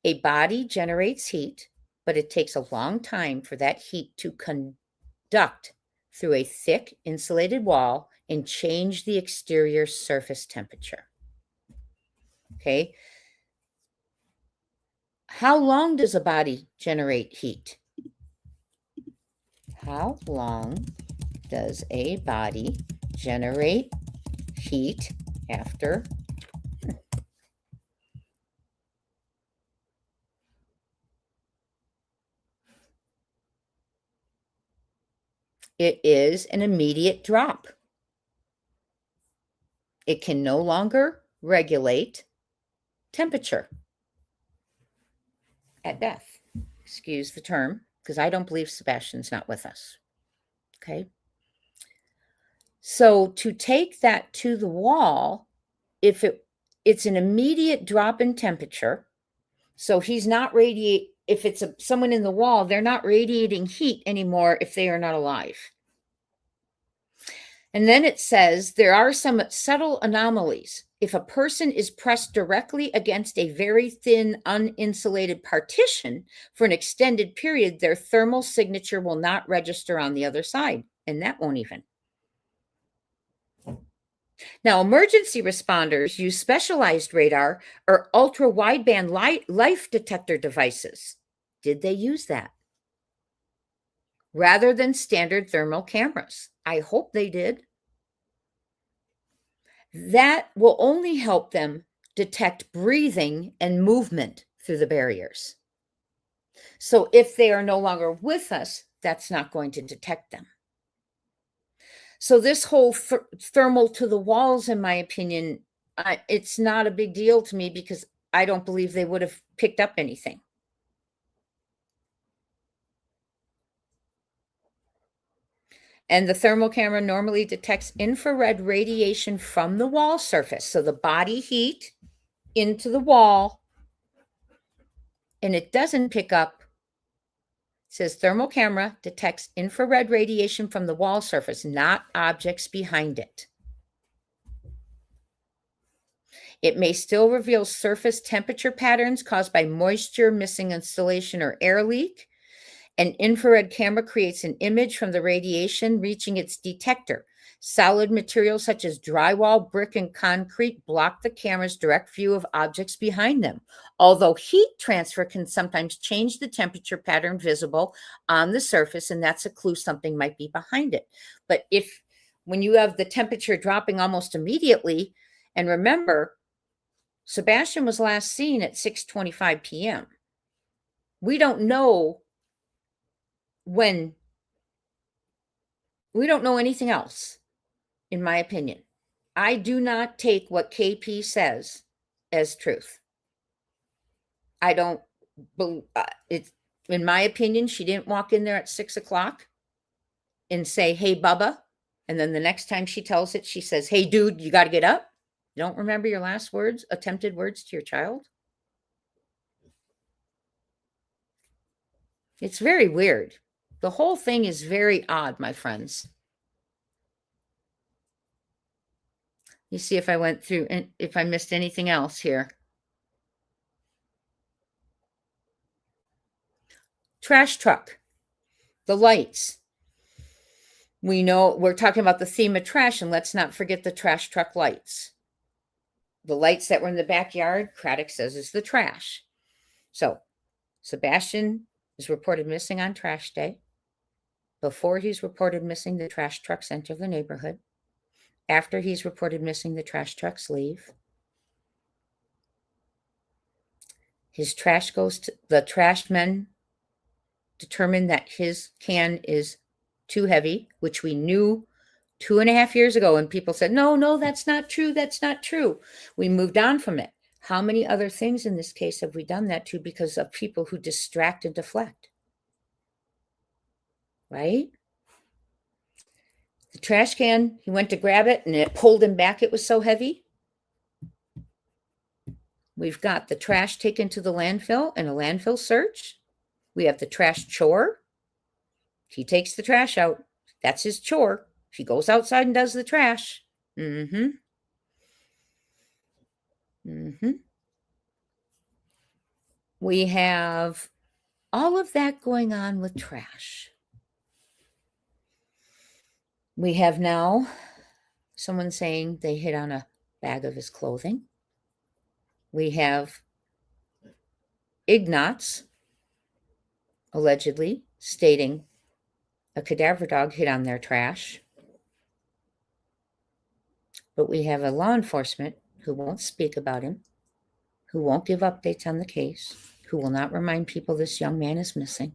A body generates heat, but it takes a long time for that heat to conduct through a thick insulated wall and change the exterior surface temperature. Okay. How long does a body generate heat? How long does a body generate heat after? It is an immediate drop. It can no longer regulate temperature at death. Excuse the term, because I don't believe Sebastian's not with us. Okay. So to take that to the wall, if it's an immediate drop in temperature, so he's not if it's someone in the wall, they're not radiating heat anymore if they are not alive. And then it says there are some subtle anomalies. If a person is pressed directly against a very thin, uninsulated partition for an extended period, their thermal signature will not register on the other side, and that won't even. Now, emergency responders use specialized radar or ultra-wideband life detector devices. Did they use that? Rather than standard thermal cameras. I hope they did. That will only help them detect breathing and movement through the barriers. So if they are no longer with us, that's not going to detect them. So this whole thermal to the walls, in my opinion, it's not a big deal to me because I don't believe they would have picked up anything. And the thermal camera normally detects infrared radiation from the wall surface. So the body heat into the wall, and it doesn't pick up. It says thermal camera detects infrared radiation from the wall surface, not objects behind it. It may still reveal surface temperature patterns caused by moisture, missing insulation, or air leak. An infrared camera creates an image from the radiation reaching its detector. Solid materials such as drywall, brick, and concrete block the camera's direct view of objects behind them. Although heat transfer can sometimes change the temperature pattern visible on the surface, and that's a clue something might be behind it. But when you have the temperature dropping almost immediately, and remember, Sebastian was last seen at 6:25 p.m. We don't know when. We don't know anything else, in my opinion. I do not take what KP says as truth. I don't believe it's, in my opinion, she didn't walk in there at 6 o'clock and say, "Hey, Bubba." And then the next time she tells it, she says, "Hey, dude, you got to get up." You don't remember your last words, attempted words to your child? It's very weird. The whole thing is very odd, my friends. You see if I went through and if I missed anything else here. Trash truck, the lights. We know we're talking about the theme of trash, and let's not forget the trash truck lights. The lights that were in the backyard, Craddock says is the trash. So Sebastian is reported missing on trash day. Before he's reported missing, the trash trucks enter the neighborhood. After he's reported missing, the trash trucks leave. His trash goes to the trash men, determine that his can is too heavy, which we knew 2.5 years ago, and people said, no, that's not true. That's not true. We moved on from it. How many other things in this case have we done that to because of people who distract and deflect? Right? The trash can, he went to grab it and it pulled him back. It was so heavy. We've got the trash taken to the landfill and a landfill search. We have the trash chore. He takes the trash out. That's his chore. He goes outside and does the trash. We have all of that going on with trash. We have now someone saying they hit on a bag of his clothing. We have Ignatz allegedly stating a cadaver dog hit on their trash. But we have a law enforcement who won't speak about him, who won't give updates on the case, who will not remind people this young man is missing,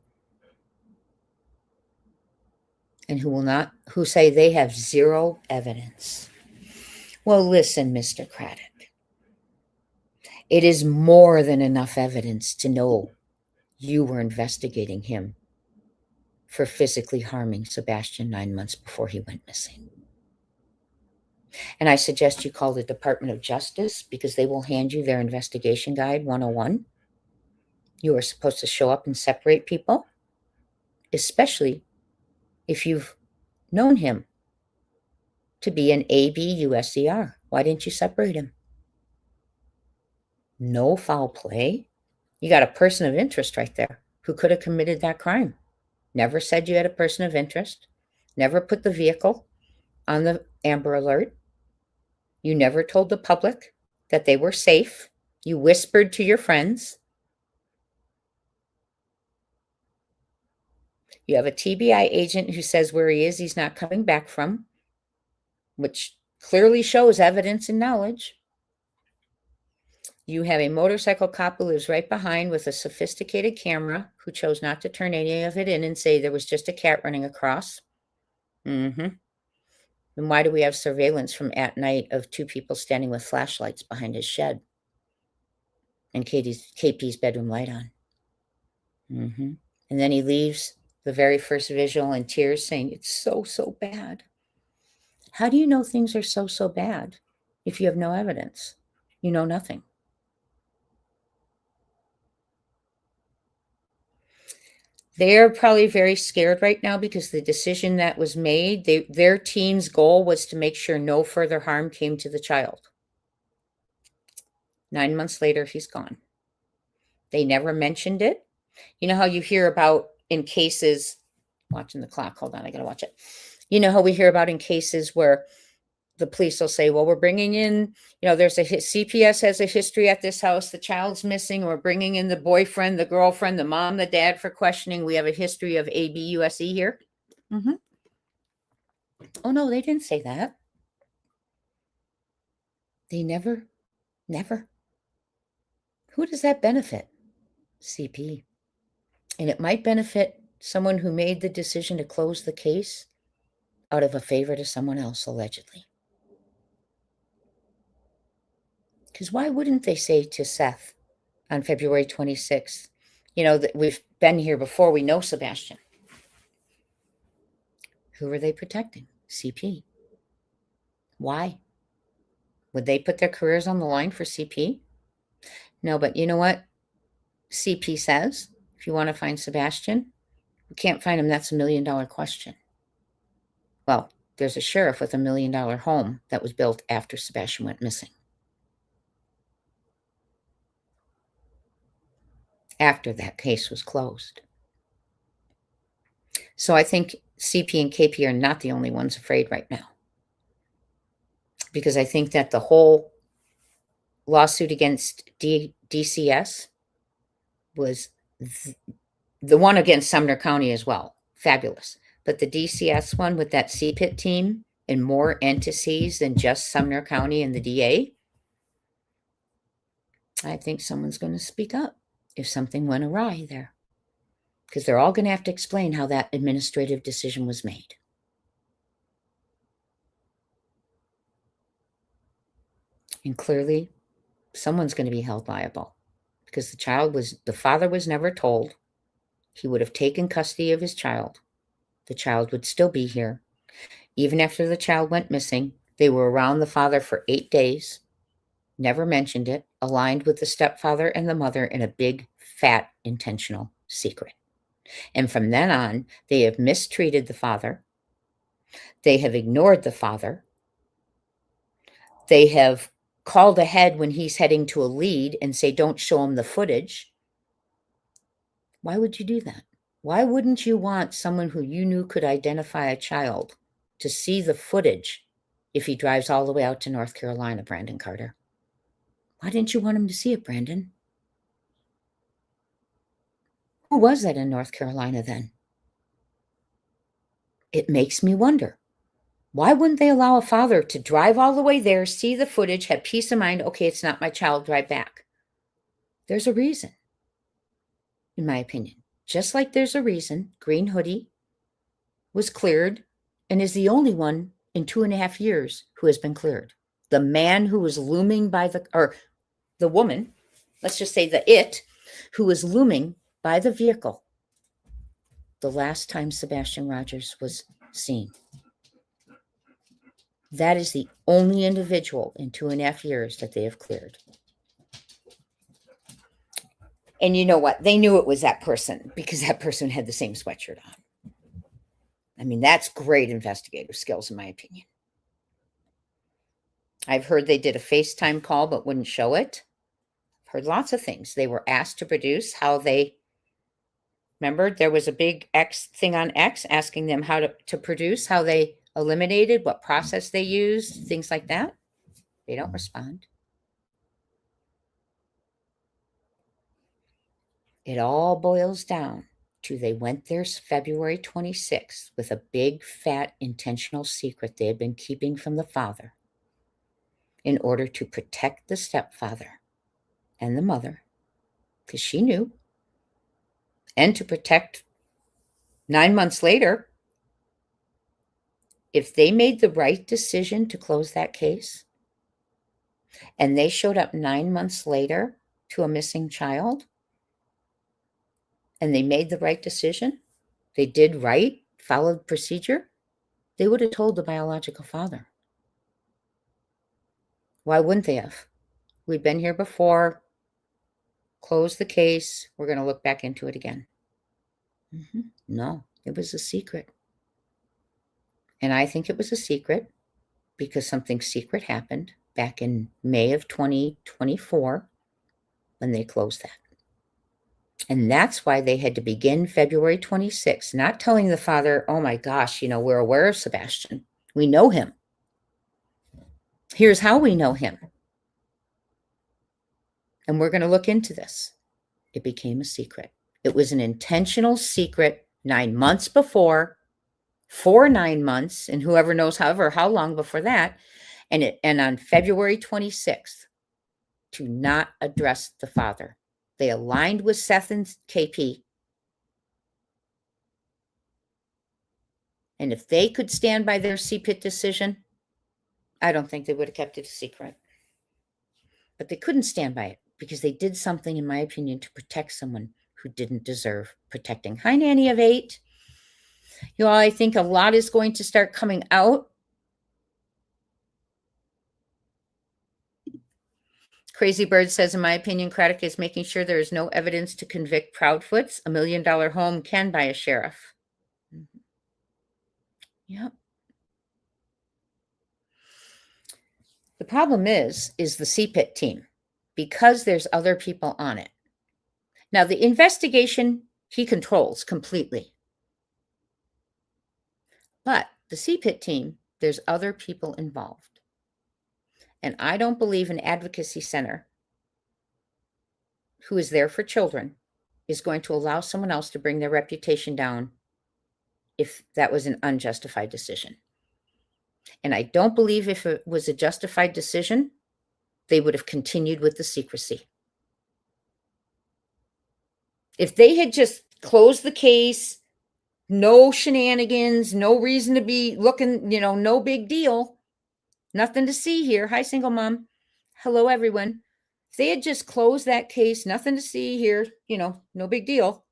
and who say they have zero evidence. Well, listen, Mr. Craddock, it is more than enough evidence to know you were investigating him for physically harming Sebastian 9 months before he went missing. And I suggest you call the Department of Justice because they will hand you their investigation guide 101. You are supposed to show up and separate people, especially if you've known him to be an ABUSER. Why didn't you separate him? No foul play. You got a person of interest right there who could have committed that crime. Never said you had a person of interest. Never put the vehicle on the Amber Alert. You never told the public that they were safe. You whispered to your friends. You have a TBI agent who says where he is, he's not coming back from, which clearly shows evidence and knowledge. You have a motorcycle cop who lives right behind with a sophisticated camera who chose not to turn any of it in and say there was just a cat running across. Then why do we have surveillance from at night of two people standing with flashlights behind his shed and KP's bedroom light on? And then he leaves the very first visual in tears saying, it's so, so bad. How do you know things are so, so bad if you have no evidence? You know nothing. They're probably very scared right now because the decision that was made, their team's goal was to make sure no further harm came to the child. 9 months later, he's gone. They never mentioned it. You know how you hear about in cases, watching the clock, hold on, I gotta watch it. You know how we hear about in cases where the police will say, well, we're bringing in, there's CPS has a history at this house, the child's missing, we're bringing in the boyfriend, the girlfriend, the mom, the dad for questioning. We have a history of ABUSE here. Oh no, they didn't say that. They never. Who does that benefit? CP. And it might benefit someone who made the decision to close the case out of a favor to someone else, allegedly. Because why wouldn't they say to Seth on February 26th, that we've been here before, we know Sebastian. Who are they protecting? CP. Why? Would they put their careers on the line for CP? No, but you know what? CP says, if you want to find Sebastian, we can't find him. That's $1 million question. Well, there's a sheriff with $1 million home that was built after Sebastian went missing. After that case was closed. So I think CP and KP are not the only ones afraid right now. Because I think that the whole lawsuit against DCS was the one against Sumner County as well. Fabulous. But the DCS one with that CPIT team and more entities than just Sumner County and the DA, I think someone's going to speak up if something went awry there. Because they're all going to have to explain how that administrative decision was made. And clearly, someone's going to be held liable. Because the father was never told. He would have taken custody of his child. The child would still be here. Even after the child went missing, they were around the father for 8 days. Never mentioned it. Aligned with the stepfather and the mother in a big, fat, intentional secret. And from then on, they have mistreated the father. They have ignored the father. They have called ahead when he's heading to a lead and say, don't show him the footage. Why would you do that? Why wouldn't you want someone who you knew could identify a child to see the footage if he drives all the way out to North Carolina, Brandon Carter? Why didn't you want him to see it, Brandon? Who was that in North Carolina then? It makes me wonder. Why wouldn't they allow a father to drive all the way there, see the footage, have peace of mind, okay, it's not my child, drive back? There's a reason, in my opinion. Just like there's a reason Green Hoodie was cleared and is the only one in 2.5 years who has been cleared. The man who was looming or the woman, let's just say who was looming by the vehicle the last time Sebastian Rogers was seen. That is the only individual in 2.5 years that they have cleared. And you know what? They knew it was that person because that person had the same sweatshirt on. I mean, that's great investigative skills, in my opinion. I've heard they did a FaceTime call but wouldn't show it. I've heard lots of things. They were asked to produce remember, there was a big X thing on X asking them how to produce, how they eliminated, what process they used, things like that. They don't respond. It all boils down to they went there February 26th with a big, fat, intentional secret they had been keeping from the father in order to protect the stepfather and the mother, because she knew, and to protect 9 months later. If they made the right decision to close that case and they showed up 9 months later to a missing child and they made the right decision, they did right, followed procedure, they would have told the biological father. Why wouldn't they have? We've been here before. Close the case. We're going to look back into it again. No, it was a secret. And I think it was a secret because something secret happened back in May of 2024 when they closed that. And that's why they had to begin February 26th, not telling the father, oh my gosh, we're aware of Sebastian. We know him. Here's how we know him. And we're going to look into this. It became a secret. It was an intentional secret 9 months before, for 9 months, and whoever knows how long before that. And on February 26th, to not address the father. They aligned with Seth and KP. And if they could stand by their CPIT decision, I don't think they would have kept it a secret. But they couldn't stand by it because they did something, in my opinion, to protect someone who didn't deserve protecting. Hi, Nanny of 8. I think a lot is going to start coming out. Crazy Bird says, in my opinion, Craddock is making sure there is no evidence to convict Proudfoots. $1 million home can buy a sheriff. Yep. The problem is the CPIT team, because there's other people on it. Now, the investigation he controls completely. But the CPIT team, there's other people involved. And I don't believe an advocacy center who is there for children is going to allow someone else to bring their reputation down if that was an unjustified decision. And I don't believe if it was a justified decision, they would have continued with the secrecy. If they had just closed the case, no shenanigans, no reason to be looking, no big deal, nothing to see here. Hi, single mom. Hello, everyone. If they had just closed that case, nothing to see here, no big deal.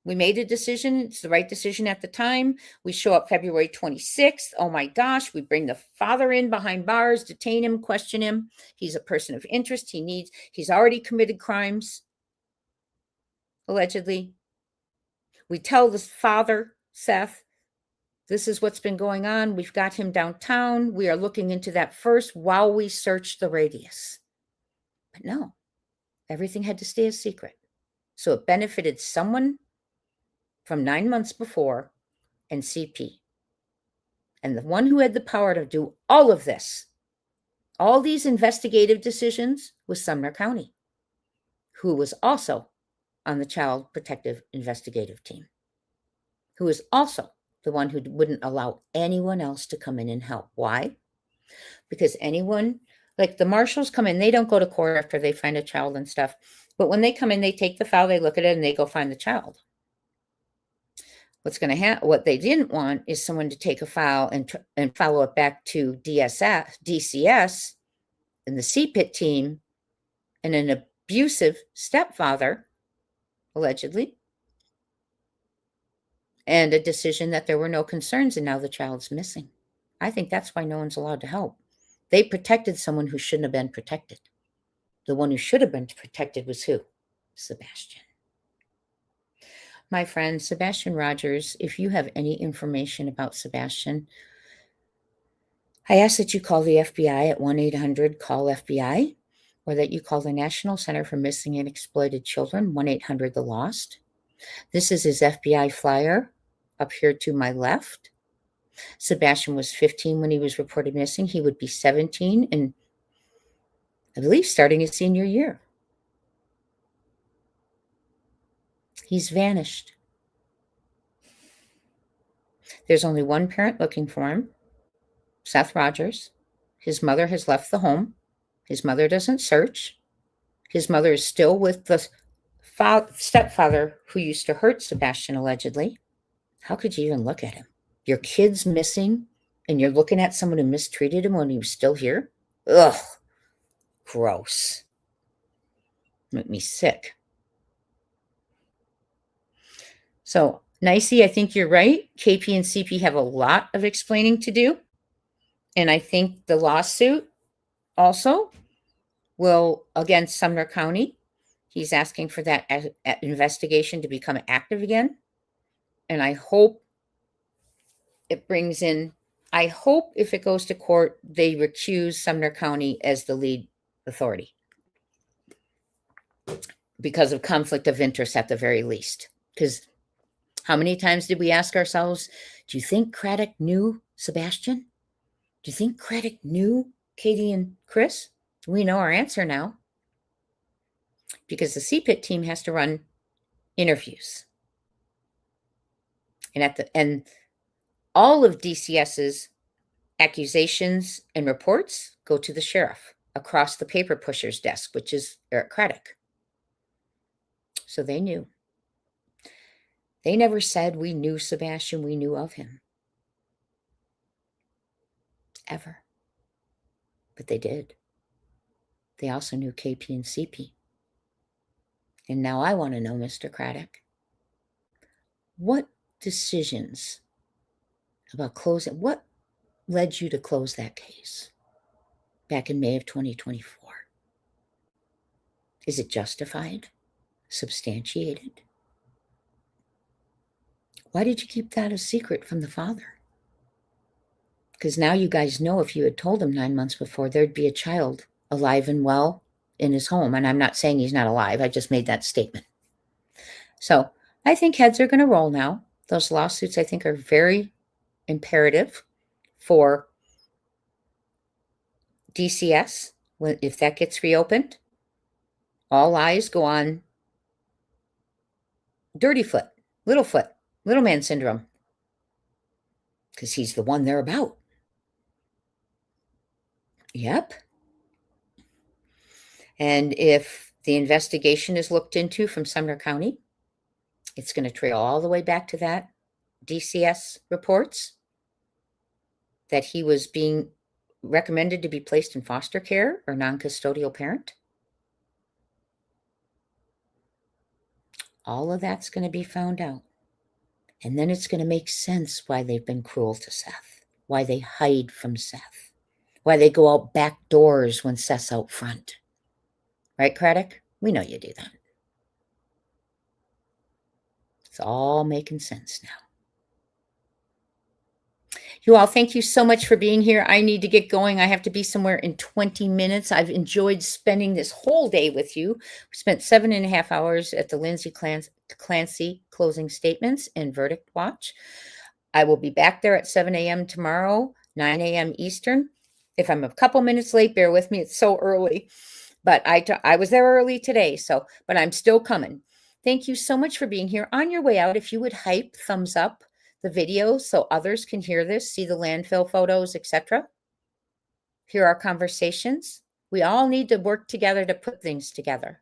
We made a decision. It's the right decision at the time. We show up February 26th. Oh my gosh, we bring the father in behind bars, detain him, question him. He's a person of interest. He's already committed crimes, allegedly. We tell the father, Seth, this is what's been going on. We've got him downtown. We are looking into that first while we search the radius. But no, everything had to stay a secret. So it benefited someone from 9 months before and CP. And the one who had the power to do all of this, all these investigative decisions, was Sumner County, who was also on the Child Protective Investigative Team, who is also the one who wouldn't allow anyone else to come in and help. Why? Because anyone, like the marshals come in, they don't go to court after they find a child and stuff. But when they come in, they take the file, they look at it, and they go find the child. What's going to happen? What they didn't want is someone to take a file and follow it back to DCS and the CPIT team and an abusive stepfather, allegedly, and a decision that there were no concerns and now the child's missing. I think that's why no one's allowed to help. They protected someone who shouldn't have been protected. The one who should have been protected was who? Sebastian. My friend, Sebastian Rogers, if you have any information about Sebastian, I ask that you call the FBI at 1-800-CALL-FBI, or that you call the National Center for Missing and Exploited Children, 1-800-THE-LOST. This is his FBI flyer up here to my left. Sebastian was 15 when he was reported missing. He would be 17 and I believe starting his senior year. He's vanished. There's only one parent looking for him, Seth Rogers. His mother has left the home. His mother doesn't search. His mother is still with the stepfather who used to hurt Sebastian, allegedly. How could you even look at him? Your kid's missing and you're looking at someone who mistreated him when he was still here? Ugh, gross. Make me sick. So Nicey, I think you're right. KP and CP have a lot of explaining to do. And I think the lawsuit also will, against Sumner County, he's asking for that investigation to become active again. And I hope it brings in, I hope if it goes to court, they recuse Sumner County as the lead authority because of conflict of interest at the very least. Because how many times did we ask ourselves, do you think Craddock knew Sebastian? Do you think Craddock knew Katie and Chris? We know our answer now. Because the CPIT team has to run interviews. And all of DCS's accusations and reports go to the sheriff across the paper pusher's desk, which is Eric Craddock. So they knew. They never said we knew Sebastian, we knew of him. Ever. But they did. They also knew KP and CP. And now I want to know, Mr. Craddock, what decisions about closing, what led you to close that case back in May of 2024? Is it justified? Substantiated? Why did you keep that a secret from the father? Because now you guys know if you had told him 9 months before, there'd be a child alive and well in his home. And I'm not saying he's not alive. I just made that statement. So I think heads are going to roll now. Those lawsuits, I think, are very imperative for DCS. If that gets reopened, all eyes go on Dirty Foot, little man syndrome, because he's the one they're about. Yep. And if the investigation is looked into from Sumner County, it's going to trail all the way back to that DCS reports that he was being recommended to be placed in foster care or non-custodial parent. All of that's going to be found out. And then it's going to make sense why they've been cruel to Seth, why they hide from Seth, why they go out back doors when Seth's out front. Right, Craddock? We know you do that. It's all making sense now. You all, thank you so much for being here. I need to get going. I have to be somewhere in 20 minutes. I've enjoyed spending this whole day with you. We spent 7.5 hours at the Lindsay Clancy closing statements and verdict watch. I will be back there at 7 a.m. tomorrow, 9 a.m. Eastern. If I'm a couple minutes late, bear with me. It's so early. But I was there early today, but I'm still coming. Thank you so much for being here. On your way out, if you would hype, thumbs up the video so others can hear this, see the landfill photos, etc. Hear our conversations. We all need to work together to put things together.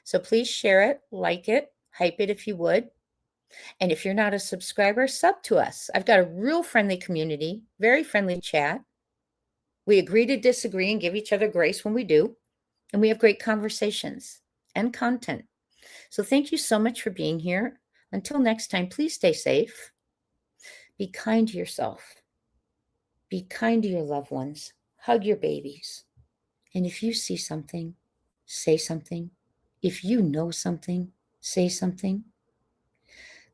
So please share it, like it, hype it if you would. And if you're not a subscriber, sub to us. I've got a real friendly community, very friendly chat. We agree to disagree and give each other grace when we do. And we have great conversations and content. So thank you so much for being here. Until next time, please stay safe. Be kind to yourself. Be kind to your loved ones. Hug your babies. And if you see something, say something. If you know something, say something.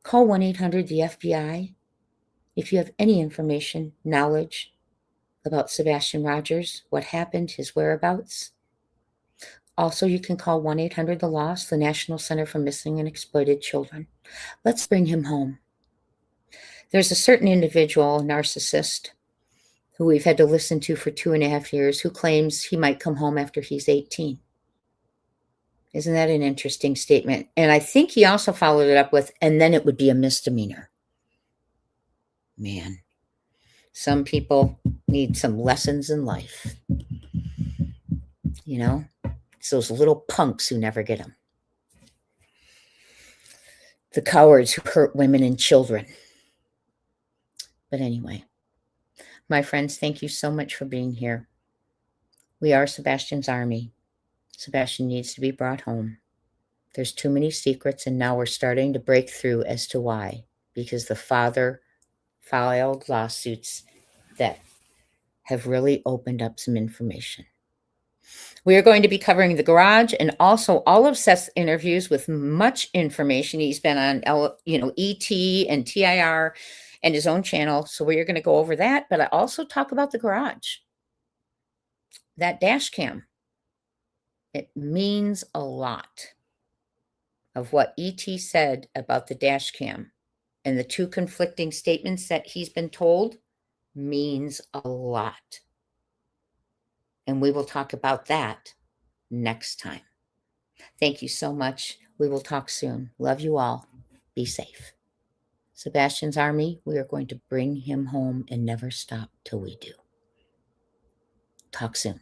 Call 1-800-THE-FBI if you have any information, knowledge about Sebastian Rogers, what happened, his whereabouts. Also, you can call 1-800-THE-LOST, the National Center for Missing and Exploited Children. Let's bring him home. There's a certain individual, a narcissist, who we've had to listen to for 2.5 years, who claims he might come home after he's 18. Isn't that an interesting statement? And I think he also followed it up with, and then it would be a misdemeanor. Man, some people need some lessons in life. You know, it's those little punks who never get them. The cowards who hurt women and children. But anyway, my friends, thank you so much for being here. We are Sebastian's army. Sebastian needs to be brought home. There's too many secrets, and now we're starting to break through as to why. because the father filed lawsuits that have really opened up some information. We are going to be covering the garage and also all of Seth's interviews with much information. He's been on, ET and TIR and his own channel. So we are going to go over that, but I also talk about the garage, that dash cam. It means a lot of what ET said about the dash cam, and the two conflicting statements that he's been told means a lot. And we will talk about that next time. Thank you so much. We will talk soon. Love you all. Be safe. Sebastian's army, we are going to bring him home and never stop till we do. Talk soon.